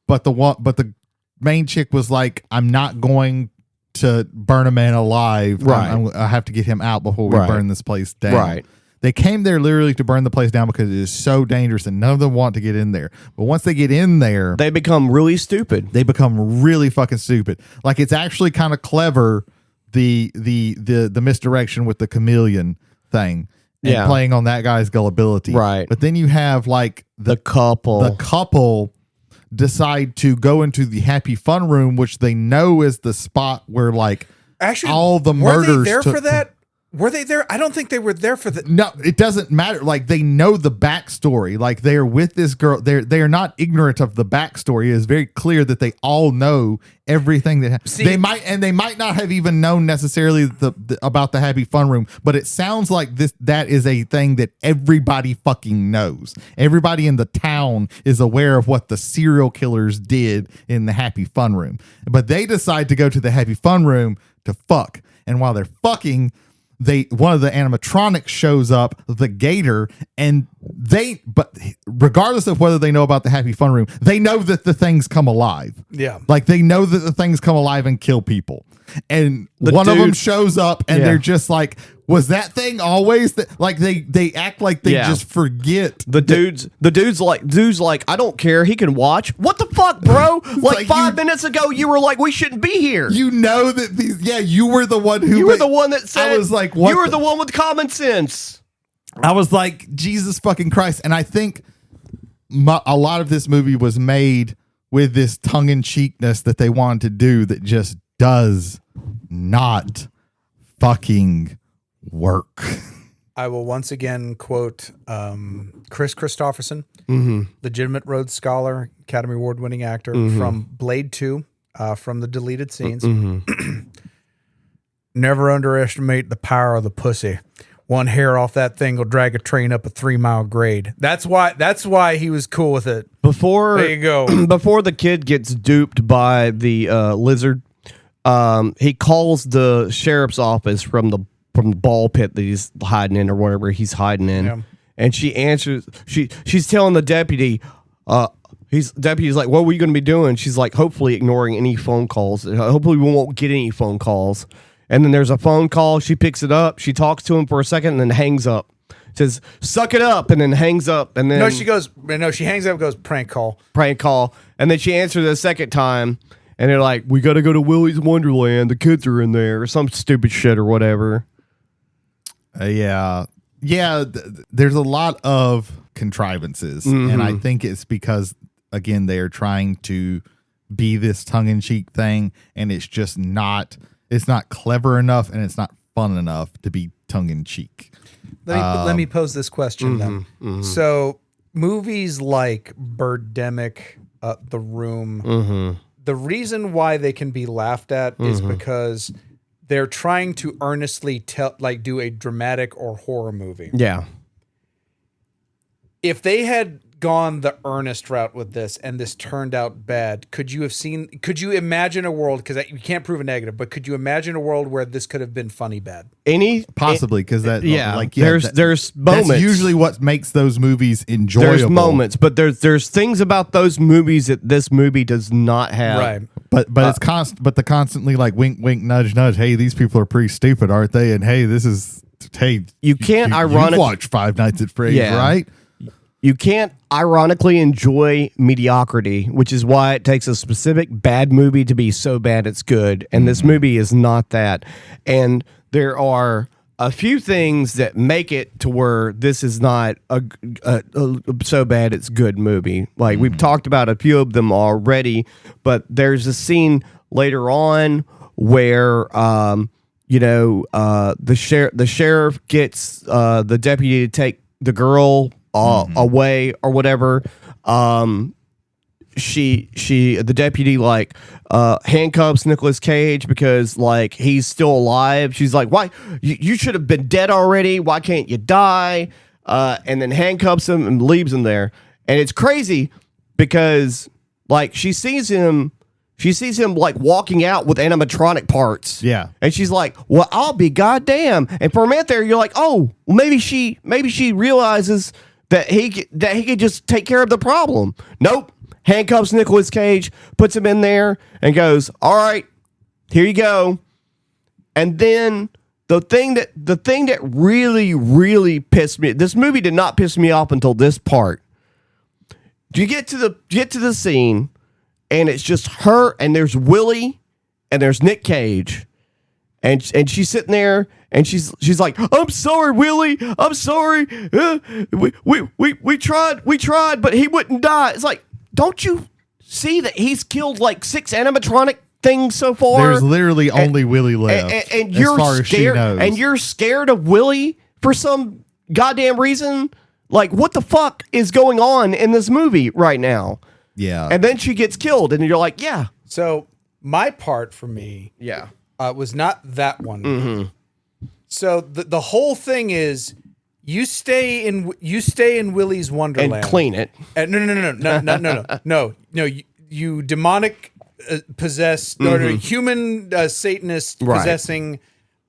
But the main chick was like, I'm not going to burn a man alive. Right. I have to get him out before we burn this place down. Right. They came there literally to burn the place down because it is so dangerous and none of them want to get in there. But once they get in there, They become really stupid. they become really fucking stupid. Like, it's actually kind of clever, the misdirection with the chameleon thing. And playing on that guy's gullibility. Right. But then you have like The couple decide to go into the happy fun room, which they know is the spot where like Actually, all the were murders they there took- for that? Were they there? I don't think they were there for that. No, it doesn't matter. Like, they know the backstory. Like, they are with this girl. They are not ignorant of the backstory. It is very clear that they all know everything that they might not have even known necessarily about the happy fun room, but it sounds like that is a thing that everybody fucking knows. Everybody in the town is aware of what the serial killers did in the happy fun room. But they decide to go to the happy fun room to fuck. And while they're fucking, one of the animatronics shows up, the gator, but regardless of whether they know about the happy fun room, they know that the things come alive. Yeah. Like, they know that the things come alive and kill people. And one of them shows up and they're just like, was that thing always that? Like, they act like they just forget. The dude's like, I don't care. He can watch. What the fuck, bro? Like 5 minutes ago, you were like, we shouldn't be here. You know that you were the one who. You were the one that said. I was like, what? You were the one with common sense. I was like, Jesus fucking Christ. And I think a lot of this movie was made with this tongue-in-cheekness that they wanted to do that just does not fucking work. I will once again quote Chris Christopherson, legitimate Rhodes Scholar, Academy Award-winning actor from Blade 2, from the deleted scenes. Never underestimate the power of the pussy. One hair off that thing will drag a train up a 3-mile grade. That's why he was cool with it. There you go. Before the kid gets duped by the lizard, he calls the sheriff's office from the ball pit that he's hiding in or whatever he's hiding in. Yeah. And she answers. She's telling the deputy. Deputy's like, "What were you going to be doing?" She's like, "Hopefully ignoring any phone calls. Hopefully we won't get any phone calls." And then there's a phone call. She picks it up. She talks to him for a second and then hangs up. Says, "Suck it up," and then hangs up. And then she hangs up and goes, "Prank call." And then she answers a second time. And they're like, "We got to go to Willy's Wonderland. The kids are in there," or some stupid shit or whatever. There's a lot of contrivances. And I think it's because, again, they're trying to be this tongue-in-cheek thing, and it's just not, it's not clever enough and it's not fun enough to be tongue-in-cheek. Let me pose this question then. So movies like Birdemic, The Room, the reason why they can be laughed at is because they're trying to earnestly do a dramatic or horror movie. Yeah. If they had gone the earnest route with this and this turned out bad, could you imagine a world, because you can't prove a negative, but could you imagine a world where this could have been funny bad? Possibly, because that there's moments. That's usually what makes those movies enjoyable. There's moments, but there's things about those movies that this movie does not have. Right. But it's but the constantly like wink wink nudge nudge. Hey, these people are pretty stupid, aren't they? And hey, this is you can't ironically watch Five Nights at Freddy's, right? You can't ironically enjoy mediocrity, which is why it takes a specific bad movie to be so bad it's good. And this movie is not that. And there are a few things that make it to where this is not a so bad it's good movie. Like we've talked about a few of them already, but there's a scene later on where the sheriff gets the deputy to take the girl away or whatever. The deputy handcuffs Nicolas Cage because he's still alive. She's like, why you should have been dead already, why can't you die? And then handcuffs him and leaves him there. And it's crazy because she sees him walking out with animatronic parts. Yeah. And she's like, well, I'll be goddamn. And for a minute there, you're like, oh, well, maybe she realizes that he could just take care of the problem. Nope. Handcuffs Nicolas Cage, puts him in there, and goes, all right, here you go. And then the thing that really, really pissed me, this movie did not piss me off until this part. You get to the scene, and it's just her, and there's Willy, and there's Nick Cage. And she's sitting there, and she's like, I'm sorry, Willy. I'm sorry. We tried, but he wouldn't die. It's like, don't you see that he's killed 6 animatronic things so far? There's literally only Willy left, and you're as far as she knows. And you're scared of Willy for some goddamn reason. What the fuck is going on in this movie right now? Yeah. And then she gets killed, and you're like, yeah. So my part for me, was not that one. So the whole thing is you stay in Willy's Wonderland and clean it. No. You demonic possessed or human Satanist possessing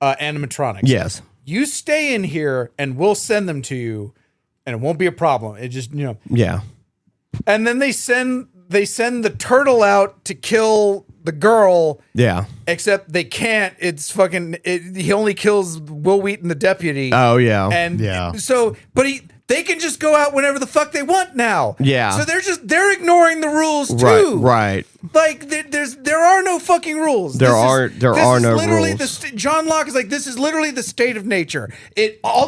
animatronics. Yes. You stay in here, and we'll send them to you, and it won't be a problem. It just Yeah. And then they send the turtle out to kill the girl. Yeah. Except they can't. It's he only kills Will Wheaton, the deputy. Oh yeah. And so, but they can just go out whenever the fuck they want now. Yeah. So they're ignoring the rules too. Right. There are no fucking rules. There are no rules. John Locke is like, this is literally the state of nature.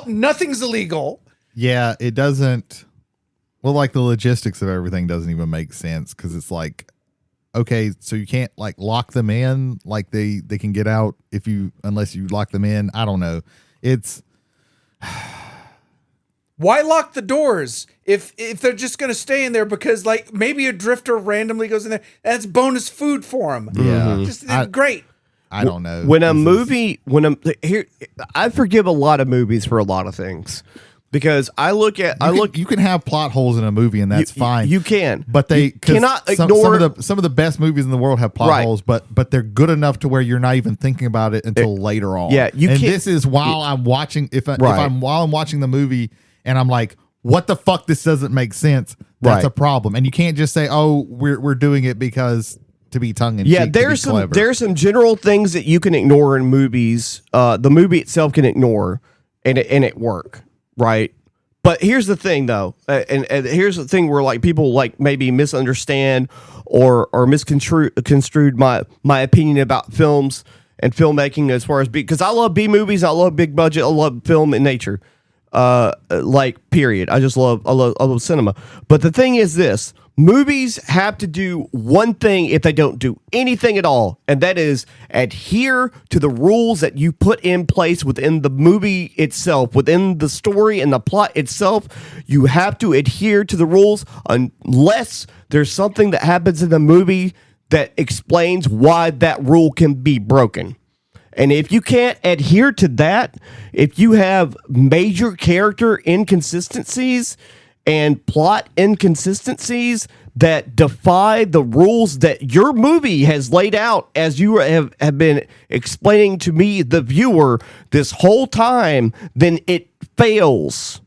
Nothing's illegal. Yeah, it doesn't. Well, the logistics of everything doesn't even make sense because it's okay, so you can't lock them in, they can get out unless you lock them in. I don't know. It's why lock the doors if they're just gonna stay in there because maybe a drifter randomly goes in there and it's bonus food for them. Yeah, great. I don't know. I forgive a lot of movies for a lot of things. Because you can have plot holes in a movie and that's fine. You can, but they cannot ignore some of the best movies in the world have plot holes, but they're good enough to where you're not even thinking about it until later on. Yeah, this is while I'm watching. While I'm watching the movie and I'm like, what the fuck? This doesn't make sense. That's a problem. And you can't just say, oh, we're doing it because to be tongue in cheek. Yeah, there's some general things that you can ignore in movies. The movie itself can ignore, and it work. Right. But here's the thing, though. And here's the thing where people maybe misunderstand or misconstrued my opinion about films and filmmaking as far as because I love B movies. I love big budget. I love film and nature. Like, period. I love cinema. But the thing is this. Movies have to do one thing if they don't do anything at all, and that is adhere to the rules that you put in place within the movie itself, within the story and the plot itself. You have to adhere to the rules unless there's something that happens in the movie that explains why that rule can be broken. And if you can't adhere to that, if you have major character inconsistencies and plot inconsistencies that defy the rules that your movie has laid out, as you have been explaining to me, the viewer, this whole time, then it fails.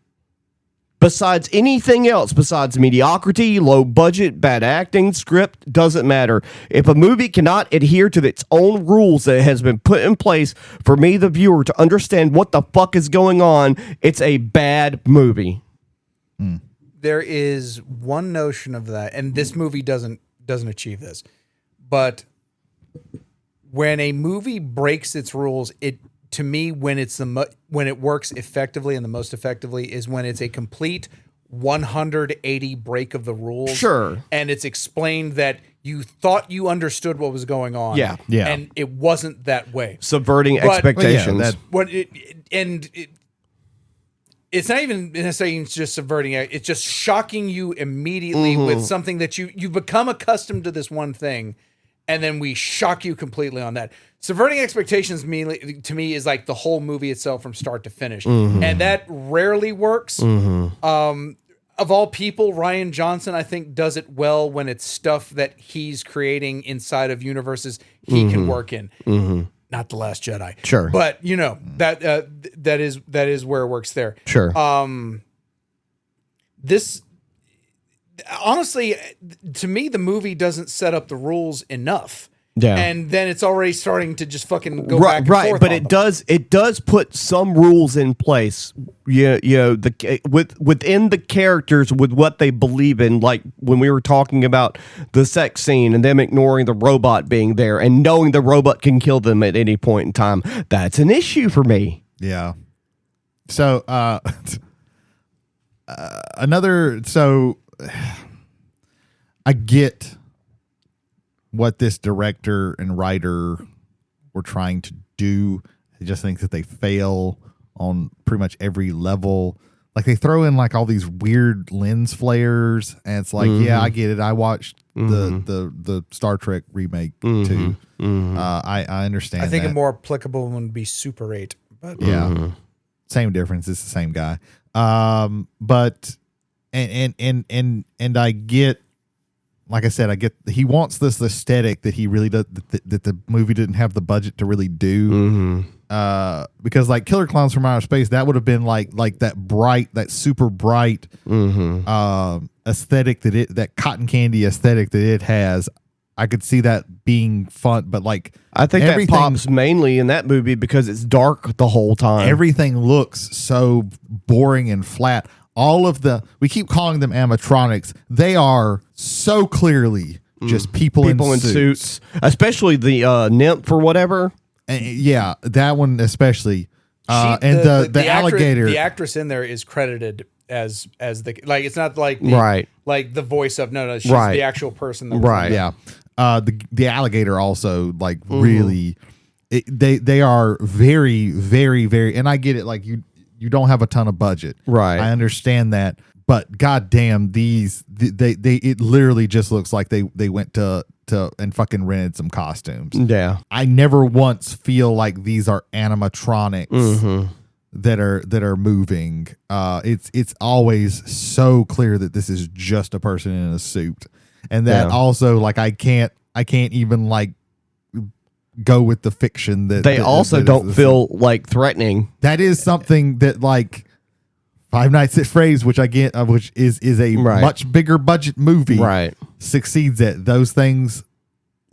Besides anything else, besides mediocrity, low budget, bad acting, script, doesn't matter. If a movie cannot adhere to its own rules that has been put in place for me, the viewer, to understand what the fuck is going on, it's a bad movie. There is one notion of that, and this movie doesn't achieve this. But when a movie breaks its rules, to me, when it works effectively and the most effectively is when it's a complete 180 break of the rules. Sure. And it's explained that you thought you understood what was going on. Yeah. And it wasn't that way. Subverting expectations. It's not even necessarily just subverting it. It's just shocking you immediately with something that you've become accustomed to this one thing, and then we shock you completely on that. Subverting expectations to me is like the whole movie itself from start to finish, and that rarely works. Of all people, Rian Johnson, I think, does it well when it's stuff that he's creating inside of universes he can work in. Not The Last Jedi. Sure. But, that is where it works there. Sure. This, honestly, to me, the movie doesn't set up the rules enough. Yeah. And then it's already starting to just fucking go back and forth. But on it does put some rules in place. Within the characters with what they believe in, like when we were talking about the sex scene and them ignoring the robot being there and knowing the robot can kill them at any point in time. That's an issue for me. Yeah. So I get what this director and writer were trying to do. I just think that they fail on pretty much every level. Like they throw in like all these weird lens flares, and it's like, yeah, I get it. I watched the Star Trek remake too. I understand. I think that. a more applicable one would be Super 8. But Yeah, same difference. It's the same guy. But I get. Like I said, I get he wants this aesthetic that he really does that the movie didn't have the budget to really do. Because like Killer Clowns from Outer Space, that would have been like that super bright aesthetic that cotton candy aesthetic that it has. I could see that being fun, but like I think that pops mainly in that movie because it's dark the whole time. Everything looks so boring and flat. We keep calling them animatronics. They are so clearly just people in suits. Especially the nymph or whatever. And, yeah, that one especially. The alligator. The actress in there is credited as the, like, it's not like like the voice of, no, she's the actual person. That was in there. Yeah. The alligator also like really, they are very, very, very, and I get it. Like you don't have a ton of budget. Right. I understand that. But goddamn, it literally just looks like they went to and fucking rented some costumes. Yeah. I never once feel like these are animatronics that are moving. It's always so clear that this is just a person in a suit. And that also like I can't even like go with the fiction that they also don't feel like threatening. That is something that like Five Nights at Freddy's, which I get, which is a much bigger budget movie, right, succeeds at. Those things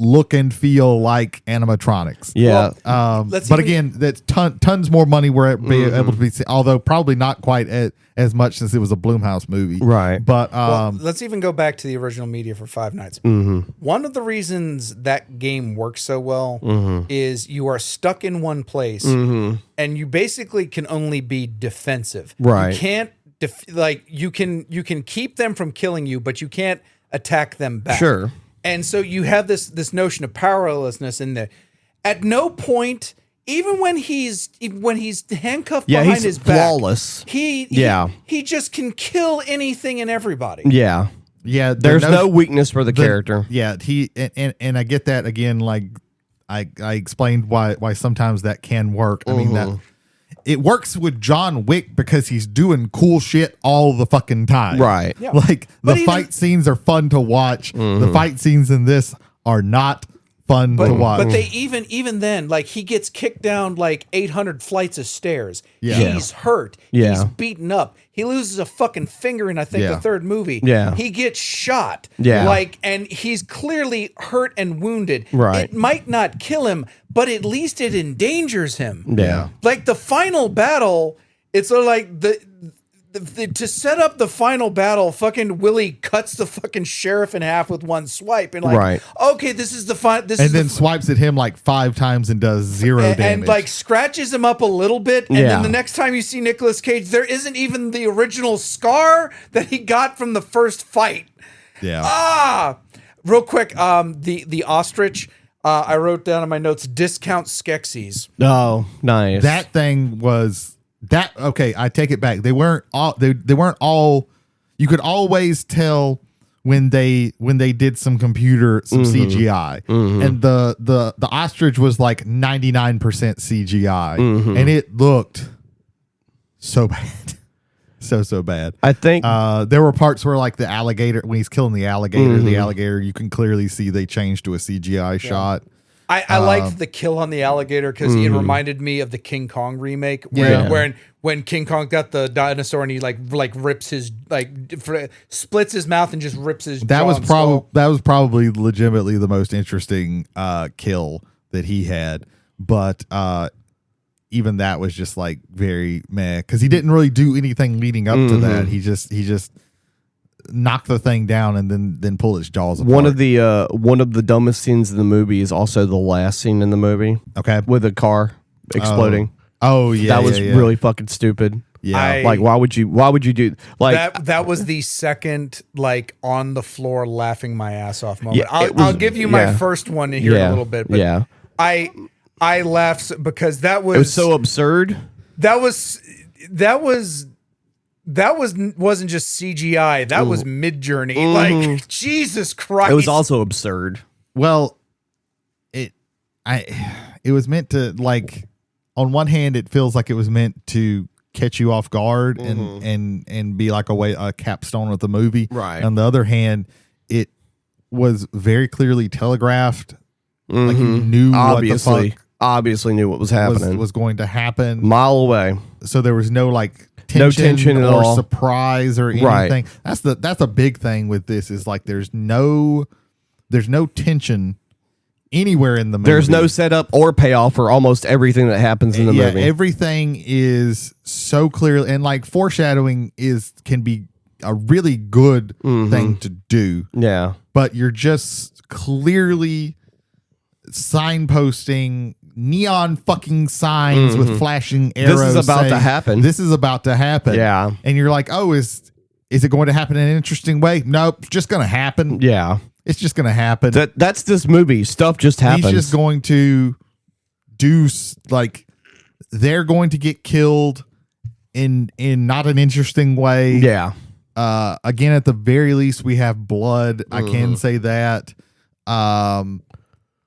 look and feel like animatronics. Yeah. But again, that's tons more money were be able to be seen, although probably not quite as much since it was a Blumhouse movie. Right. But let's even go back to the original media for Five Nights. One of the reasons that game works so well is you are stuck in one place and you basically can only be defensive. Right. You can't you can keep them from killing you, but you can't attack them back. Sure. And so you have this notion of powerlessness in there. At no point, even when he's handcuffed behind his back, flawless. he just can kill anything and everybody. Yeah. yeah, There's no weakness for the character. Yeah, he and I get that again. Like I explained why sometimes that can work. I mean that it works with John Wick because he's doing cool shit all the fucking time. Right. Yeah. Like the But fight scenes are fun to watch. The fight scenes in this are not fun to watch. But they even then, like he gets kicked down like 800 flights of stairs. Yeah. He's hurt. Yeah. He's beaten up. He loses a fucking finger in I think Yeah. the third movie. Yeah. He gets shot. Yeah. Like and he's clearly hurt and wounded. Right. It might not kill him, but at least it endangers him. Yeah. Like the final battle, it's sort of like the to set up the final battle, fucking Willy cuts the fucking sheriff in half with one swipe, and like, Right. okay, this is the final. This and is then the, swipes at him like 5 times and does 0 damage. and like scratches him up a little bit, and Yeah. then the next time you see Nicolas Cage, there isn't even the original scar that he got from the first fight. yeah. Real quick, the ostrich. I wrote down in my notes discount Skeksis. Oh, nice. That thing was that okay, I take it back. They weren't all they weren't all you could always tell when they did some CGI. And the ostrich was like 99% CGI. And it looked so bad. So bad. I think there were parts where like the alligator when he's killing the alligator, you can clearly see they changed to a CGI shot. I liked the kill on the alligator because it reminded me of the King Kong remake, when King Kong got the dinosaur and he like rips his splits his mouth and just rips his. That jaw was and skull. probably legitimately the most interesting kill that he had, but even that was just like very meh because he didn't really do anything leading up to that. He just knocked the thing down and then pull its jaws apart. one of the dumbest scenes in the movie is also the last scene in the movie. Okay. With a car exploding. Oh yeah, that was yeah. really fucking stupid. Yeah. Like why would you do like That was the second like on the floor laughing my ass off moment. Yeah, it was- I'll give you my yeah. first one here in a little bit. But yeah. I laughed because that was It was so absurd. that wasn't just CGI. That was Mid-Journey. Like Jesus Christ. It was also absurd. Well, it was meant to like on one hand it feels like it was meant to catch you off guard and be like a capstone of the movie. Right. On the other hand, it was very clearly telegraphed. Like you knew Obviously. what the fuck Obviously knew what was happening. was going to happen. Mile away. So there was no like No tension at or all. surprise or anything. Right. That's a big thing with this is like there's no tension anywhere in the movie. There's no setup or payoff for almost everything that happens in the movie. Everything is so clear and like foreshadowing can be a really good thing to do. Yeah. But you're just clearly signposting neon fucking signs with flashing arrows. This is about to saying, happen. This is about to happen. Yeah. And you're like, oh, is it going to happen in an interesting way? Nope. It's just going to happen. Yeah. It's just going to happen. That's this movie. Stuff just happens. He's just going to do like they're going to get killed in not an interesting way. Yeah. Again, at the very least, we have blood. I can say that. And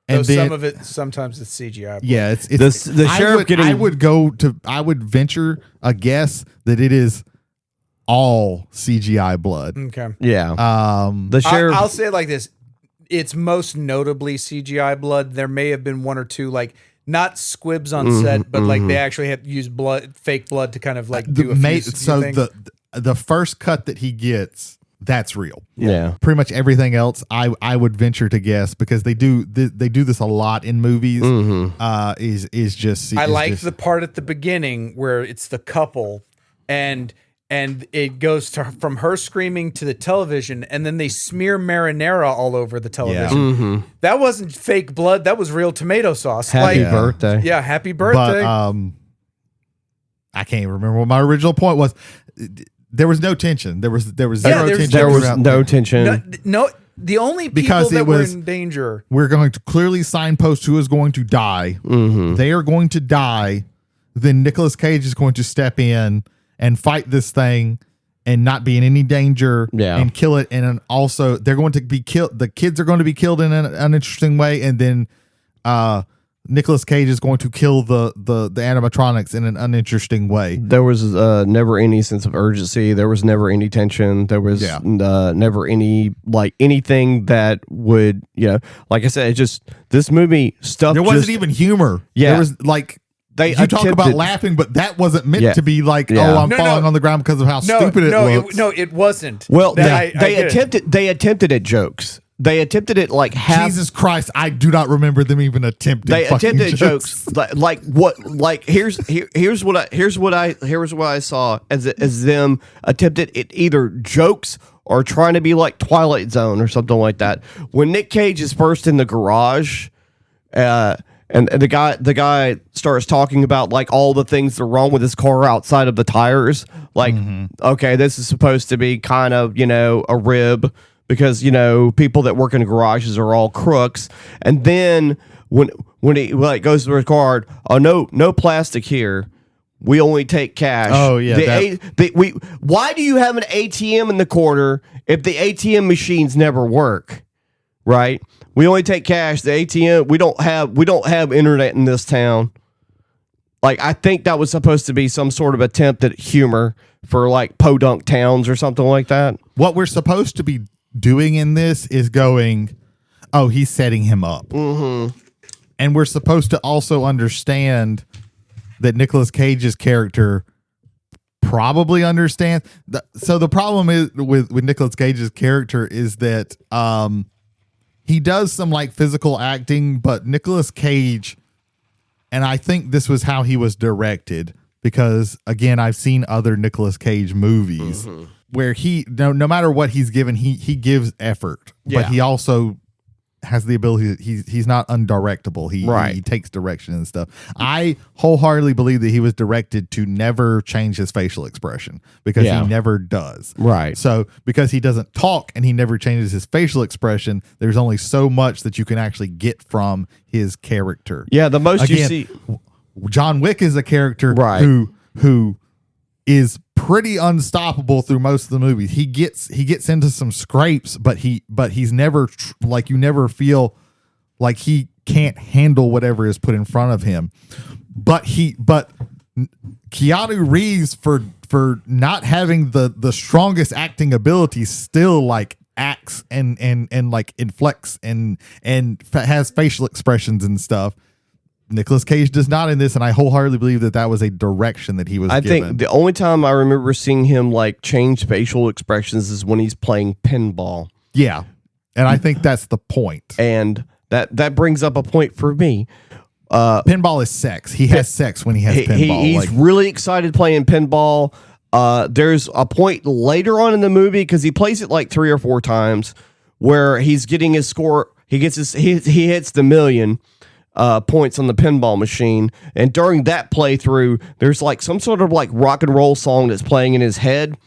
Though then, some of it sometimes it's CGI. yeah, it's The sheriff I would venture a guess that it is all CGI blood. Okay. Yeah. The sheriff. I'll say it like this. It's most notably CGI blood. There may have been one or two, like not squibs on set, but like they actually had to use fake blood to kind of like do a few So things. the first cut that he gets, that's real. Yeah. Pretty much everything else, I would venture to guess, because they do this a lot in movies. Is just I like just, the part at the beginning where it's the couple and it goes from her screaming to the television, and then they smear marinara all over the television. That wasn't fake blood. That was real tomato sauce. Happy birthday. Yeah, happy birthday. But I can't even remember what my original point was. There was no tension. There was zero tension. There was no tension. No, the only people Because that it were was- in danger. We're going to clearly signpost who is going to die. They are going to die. Then Nicolas Cage is going to step in and fight this thing and not be in any danger and kill it. And also, they're going to be killed. The kids are going to be killed in an uninteresting way. And then Nicolas Cage is going to kill the animatronics in an uninteresting way. There was never any sense of urgency. There was never any tension. There was never any anything that would, like I said, it just, this movie stuff. There wasn't even humor. Yeah. There was you talk about laughing, but that wasn't meant to be I'm falling on the ground because of how stupid it looks. It wasn't. Well, That they attempted at jokes. They attempted at Jesus Christ, I do not remember them even attempting. They fucking attempted jokes. Here's what I saw as them attempted at either jokes or trying to be like Twilight Zone or something like that. When Nick Cage is first in the garage, and the guy starts talking about all the things that are wrong with his car outside of the tires. Okay, this is supposed to be kind of a rib, because people that work in garages are all crooks. And then when he goes to the card, oh no plastic here. We only take cash. Oh yeah. Why do you have an ATM in the corner if the ATM machines never work? Right? We only take cash. The ATM, we don't have internet in this town. I think that was supposed to be some sort of attempt at humor for podunk towns or something like that. What we're supposed to be doing in this is going, oh, he's setting him up. And we're supposed to also understand that Nicolas Cage's character probably understands. So the problem is with Nicolas Cage's character is that he does some physical acting, but Nicolas Cage, and I think this was how he was directed, because again, I've seen other Nicolas Cage movies where he no matter what he's given, he gives effort, but he also has the ability. He's not undirectable. He takes direction and stuff. I wholeheartedly believe that he was directed to never change his facial expression, because he never does. Right. So because he doesn't talk and he never changes his facial expression, there's only so much that you can actually get from his character. Yeah, the most you Again, see. John Wick is a character who is pretty unstoppable through most of the movies. He gets into some scrapes, but he's never you never feel like he can't handle whatever is put in front of him. But Keanu Reeves, for not having the strongest acting ability, still acts and inflects and has facial expressions and stuff. Nicolas Cage does not in this, and I wholeheartedly believe that was a direction that he was given. Think the only time I remember seeing him change facial expressions is when he's playing pinball. Yeah, and I think that's the point. And that brings up a point for me. Pinball is sex. He has sex when he has pinball. He's really excited playing pinball. There's a point later on in the movie, because he plays it 3 or 4 times, where he's getting his score. He hits the million points on the pinball machine, and during that playthrough, there's some sort of rock and roll song that's playing in his head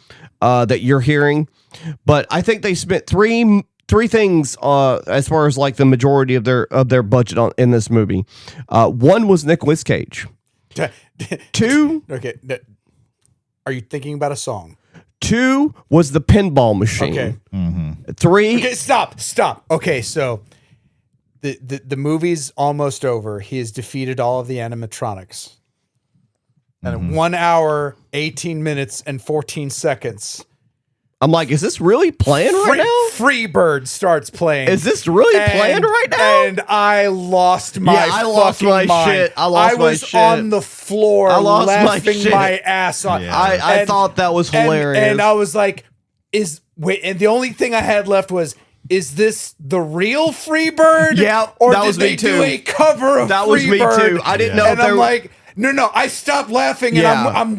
that you're hearing. But I think they spent three things as far as the majority of their budget in this movie. One was Nicolas Cage. 2. Okay. Are you thinking about a song? 2 was the pinball machine. Okay. 3. Okay, stop. Okay, so the movie's almost over. He has defeated all of the animatronics. And 1 hour, 18 minutes, and 14 seconds. I'm is this really playing right now? Freebird starts playing. Is this really playing right now? And I lost my mind. I was on the floor laughing my ass off. Yeah. I thought that was hilarious. And I was like, wait, and the only thing I had left was, is this the real Freebird? Yeah, or that did was they me too. do a cover of That was me Freebird? too. I didn't know And if they I'm were like, no. I stopped laughing, and Yeah. I'm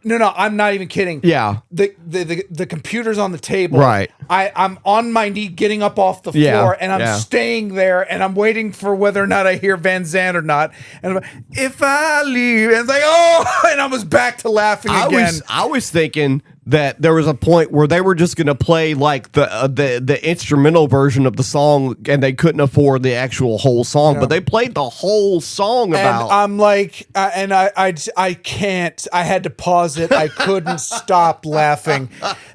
no. I'm not even kidding. Yeah. The computer's on the table. Right. I'm on my knee, getting up off the Yeah, floor, and I'm yeah. staying there, and I'm waiting for whether or not I hear Van Zandt or not. And I'm like, if I leave, and it's like, oh, and I was back to laughing again. I was thinking that there was a point where they were just going to play like the instrumental version of the song, and they couldn't afford the actual whole song, but they played the whole song about. And I'm like, I can't. I had to pause it. I couldn't stop laughing.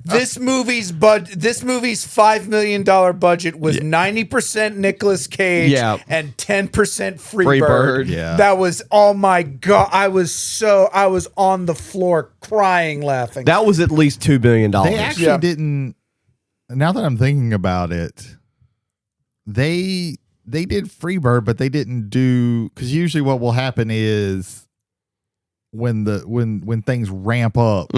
This movie's $5 million budget was 90% Nicolas Cage and 10% Freebird. Yeah. That was, oh my God. I was on the floor crying laughing. That was at least $2 billion. They actually didn't. Now that I'm thinking about it, they did Freebird, but they didn't do, because usually what will happen is when things ramp up,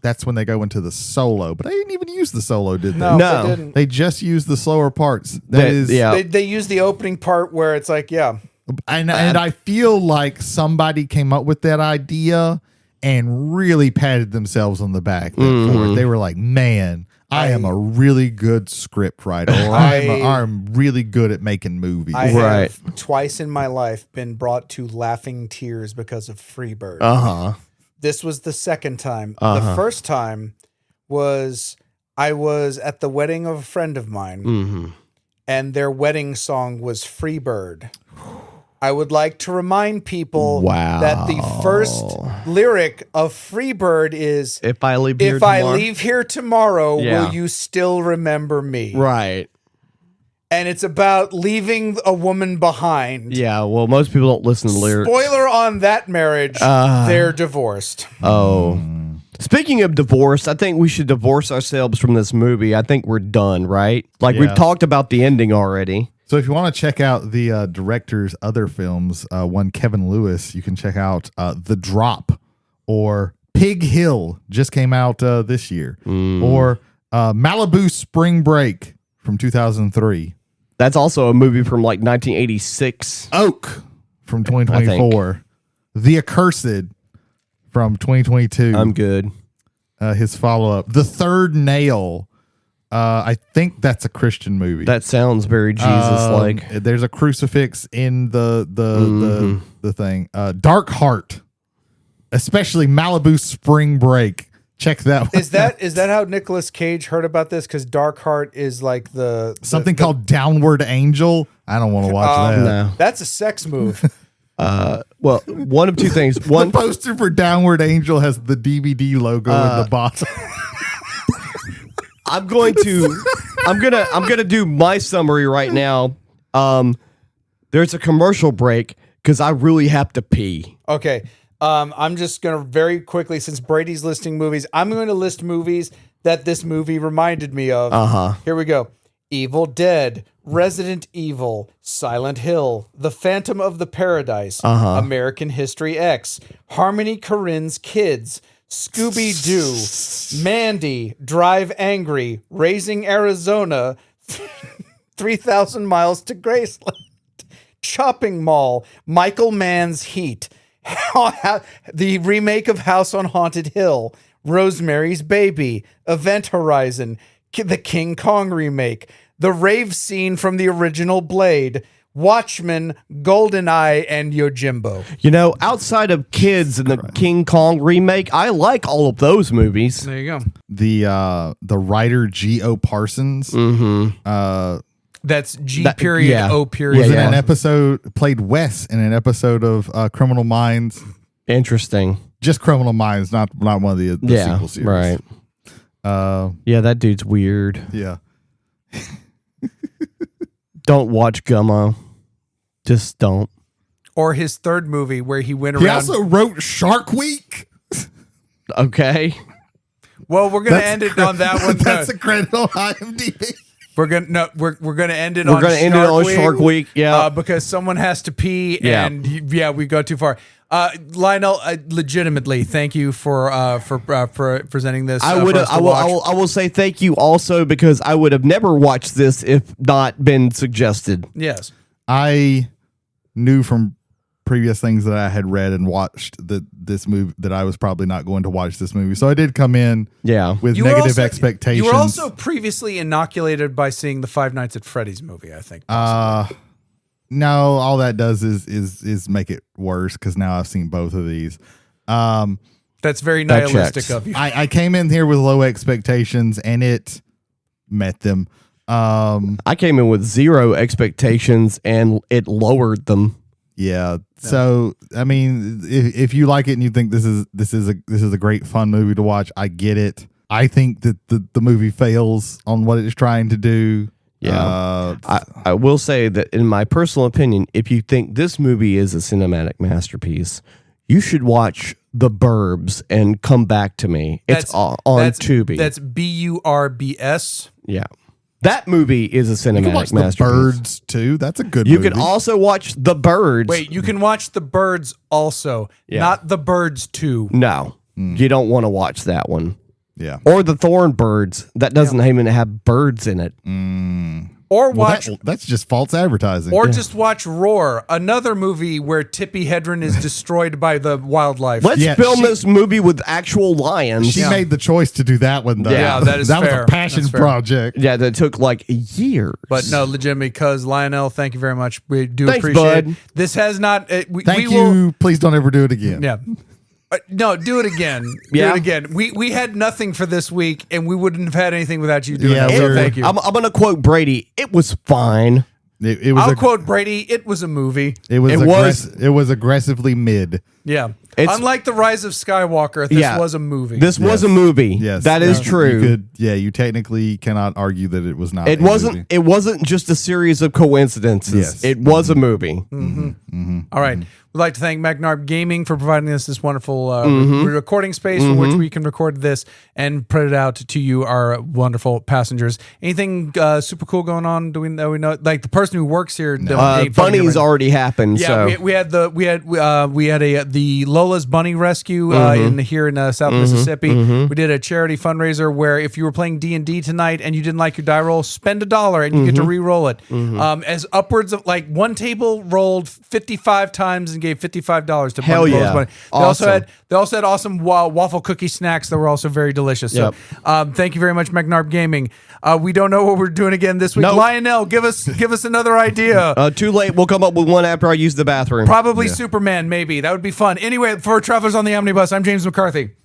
that's when they go into the solo. But they didn't even use the solo, did they? No, No. they didn't. They just used the slower parts. That is, They used the opening part where it's like, yeah. and I feel like somebody came up with that idea and really patted themselves on the back for it. They were like, man, I am a really good script writer, or I'm really good at making movies. I have twice in my life been brought to laughing tears because of Freebird. This was the second time. The first time was I was at the wedding of a friend of mine, and their wedding song was Freebird. I would like to remind people that the first lyric of Freebird is, If I leave here tomorrow, Yeah. will you still remember me? Right. And it's about leaving a woman behind. Yeah, well, most people don't listen to lyrics. Spoiler on that marriage, they're divorced. Oh. Speaking of divorce, I think we should divorce ourselves from this movie. I think we're done, right? Like, we've talked about the ending already. So if you want to check out the director's other films, one Kevin Lewis, you can check out The Drop, or Pig Hill, just came out this year, or Malibu Spring Break from 2003. That's also a movie from like 1986. Oak from 2024. The Accursed from 2022. I'm good. His follow-up, The Third Nail. I think that's a Christian movie. That sounds very Jesus-like. There's a crucifix in the thing. Dark Heart, especially Malibu Spring Break. Check that one. Is that how Nicolas Cage heard about this? Because Dark Heart is like something called Downward Angel. I don't want to watch that. No. That's a sex move. Well, one of two things. One, The poster for Downward Angel has the DVD logo in the bottom. I'm gonna do my summary right now. There's a commercial break because I really have to pee. Okay. I'm just going to very quickly, since Brady's listing movies, I'm going to list movies that this movie reminded me of. Here we go. Evil Dead, Resident Evil, Silent Hill, The Phantom of the Paradise, American History X, Harmony Korine's Kids, Scooby-Doo, Mandy, Drive Angry, Raising Arizona, 3,000 Miles to Graceland, Chopping Mall, Michael Mann's Heat, the remake of House on Haunted Hill, Rosemary's Baby, Event Horizon, the King Kong remake, the rave scene from the original Blade, Watchmen, GoldenEye, and Yojimbo. You know, outside of Kids and the King Kong remake, I like all of those movies. There you go. The writer G.O. Parsons. That's G That- period yeah. O period. Was in Yeah. an episode, played Wes in an episode of Criminal Minds. Interesting. Just Criminal Minds, not one of the sequel series. Right. Yeah, that dude's weird. Yeah. Don't watch Gummo. Just don't. Or his third movie where he went around. He also wrote Shark Week. Okay. Well, we're gonna end it on that one. That's a credit on IMDb. We're gonna end it. We're on gonna end it on Shark Week. Yeah. because someone has to pee, Yeah. and we go too far. Lionel, legitimately, thank you for presenting this. I will say thank you also because I would have never watched this if not been suggested. Yes. I knew from previous things that I had read and watched this movie that I was probably not going to watch this movie. So I did come in with negative expectations. You were also previously inoculated by seeing the Five Nights at Freddy's movie, I think. No, all that does is make it worse because now I've seen both of these. That's very nihilistic of you. I came in here with low expectations and it met them. I came in with 0 expectations and it lowered them. Yeah. So I mean, if you like it and you think this is a great fun movie to watch, I get it. I think that the movie fails on what it's trying to do. Yeah. I will say that in my personal opinion, if you think this movie is a cinematic masterpiece, you should watch The Burbs and come back to me. It's on Tubi. That's BURBS. Yeah. That movie is a cinematic masterpiece. The Birds too. That's a good You movie. can also watch The Birds. Wait, you can watch The Birds also, not The Birds 2. No. You don't want to watch that one. Yeah. Or The Thorn Birds. That doesn't even have birds in it. Or watch that's just false advertising. Or just watch Roar, another movie where Tippi Hedren is destroyed by the wildlife. Let's film this movie with actual lions. She made the choice to do that one though. Yeah, that is that fair. was a passion project. Yeah, that took like years. But no, legitimately, because Lionel, thank you very much. We do Thanks, appreciate bud. it. This has not. Thank you. Please don't ever do it again. Yeah. No, do it again. Do it again. We had nothing for this week, and we wouldn't have had anything without you doing it. So thank you. I'm going to quote Brady. It was fine. I'll quote Brady. It was a movie. It was aggressively mid. Yeah. Unlike The Rise of Skywalker, this was a movie. This was a movie. Yes. That is true. You technically cannot argue that it was not. It wasn't. It wasn't just a series of coincidences. Yes. It was a movie. All right. We'd like to thank Magnarb Gaming for providing us this wonderful recording space for which we can record this and put it out to you, our wonderful passengers. Anything super cool going on? Do we know? Like the person who works here. Bunny's already happened. Yeah, so. we had the Lola's Bunny Rescue here in South Mississippi. We did a charity fundraiser where if you were playing D&D tonight and you didn't like your die roll, spend $1 and you get to re-roll it. As upwards of like one table rolled 55 times and gave $55 to Hell yeah. Bunny. They also had awesome waffle cookie snacks that were also very delicious. Yep. So thank you very much, Magnarb Gaming. We don't know what we're doing again this week. Nope. Lionel, give us another idea. Too late. We'll come up with one after I use the bathroom. Probably Superman, maybe. That would be fun. Anyway, for Travelers on the Omnibus, I'm James McCarthy.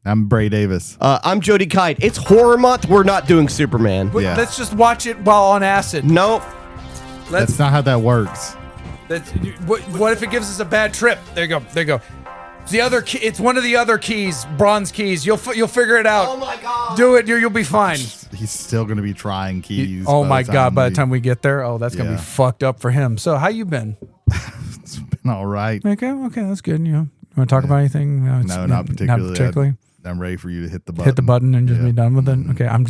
I'm Brady Davis. I'm Jody Kite. It's horror month. We're not doing Superman. Yeah. Let's just watch it while on acid. Nope. That's not how that works. What if it gives us a bad trip? There you go. It's one of the other keys, bronze keys. You'll figure it out. Oh my god. Do it. You'll be fine. He's still going to be trying keys. Oh my god! By the time we get there, that's gonna be fucked up for him. So how you been? It's been all right. Okay, that's good. You want to talk about anything? No, not particularly. Not particularly. I'm ready for you to hit the button. Hit the button and just be done with it. Okay, I'm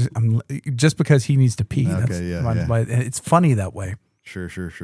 just because he needs to pee. Okay, It's funny that way. Sure.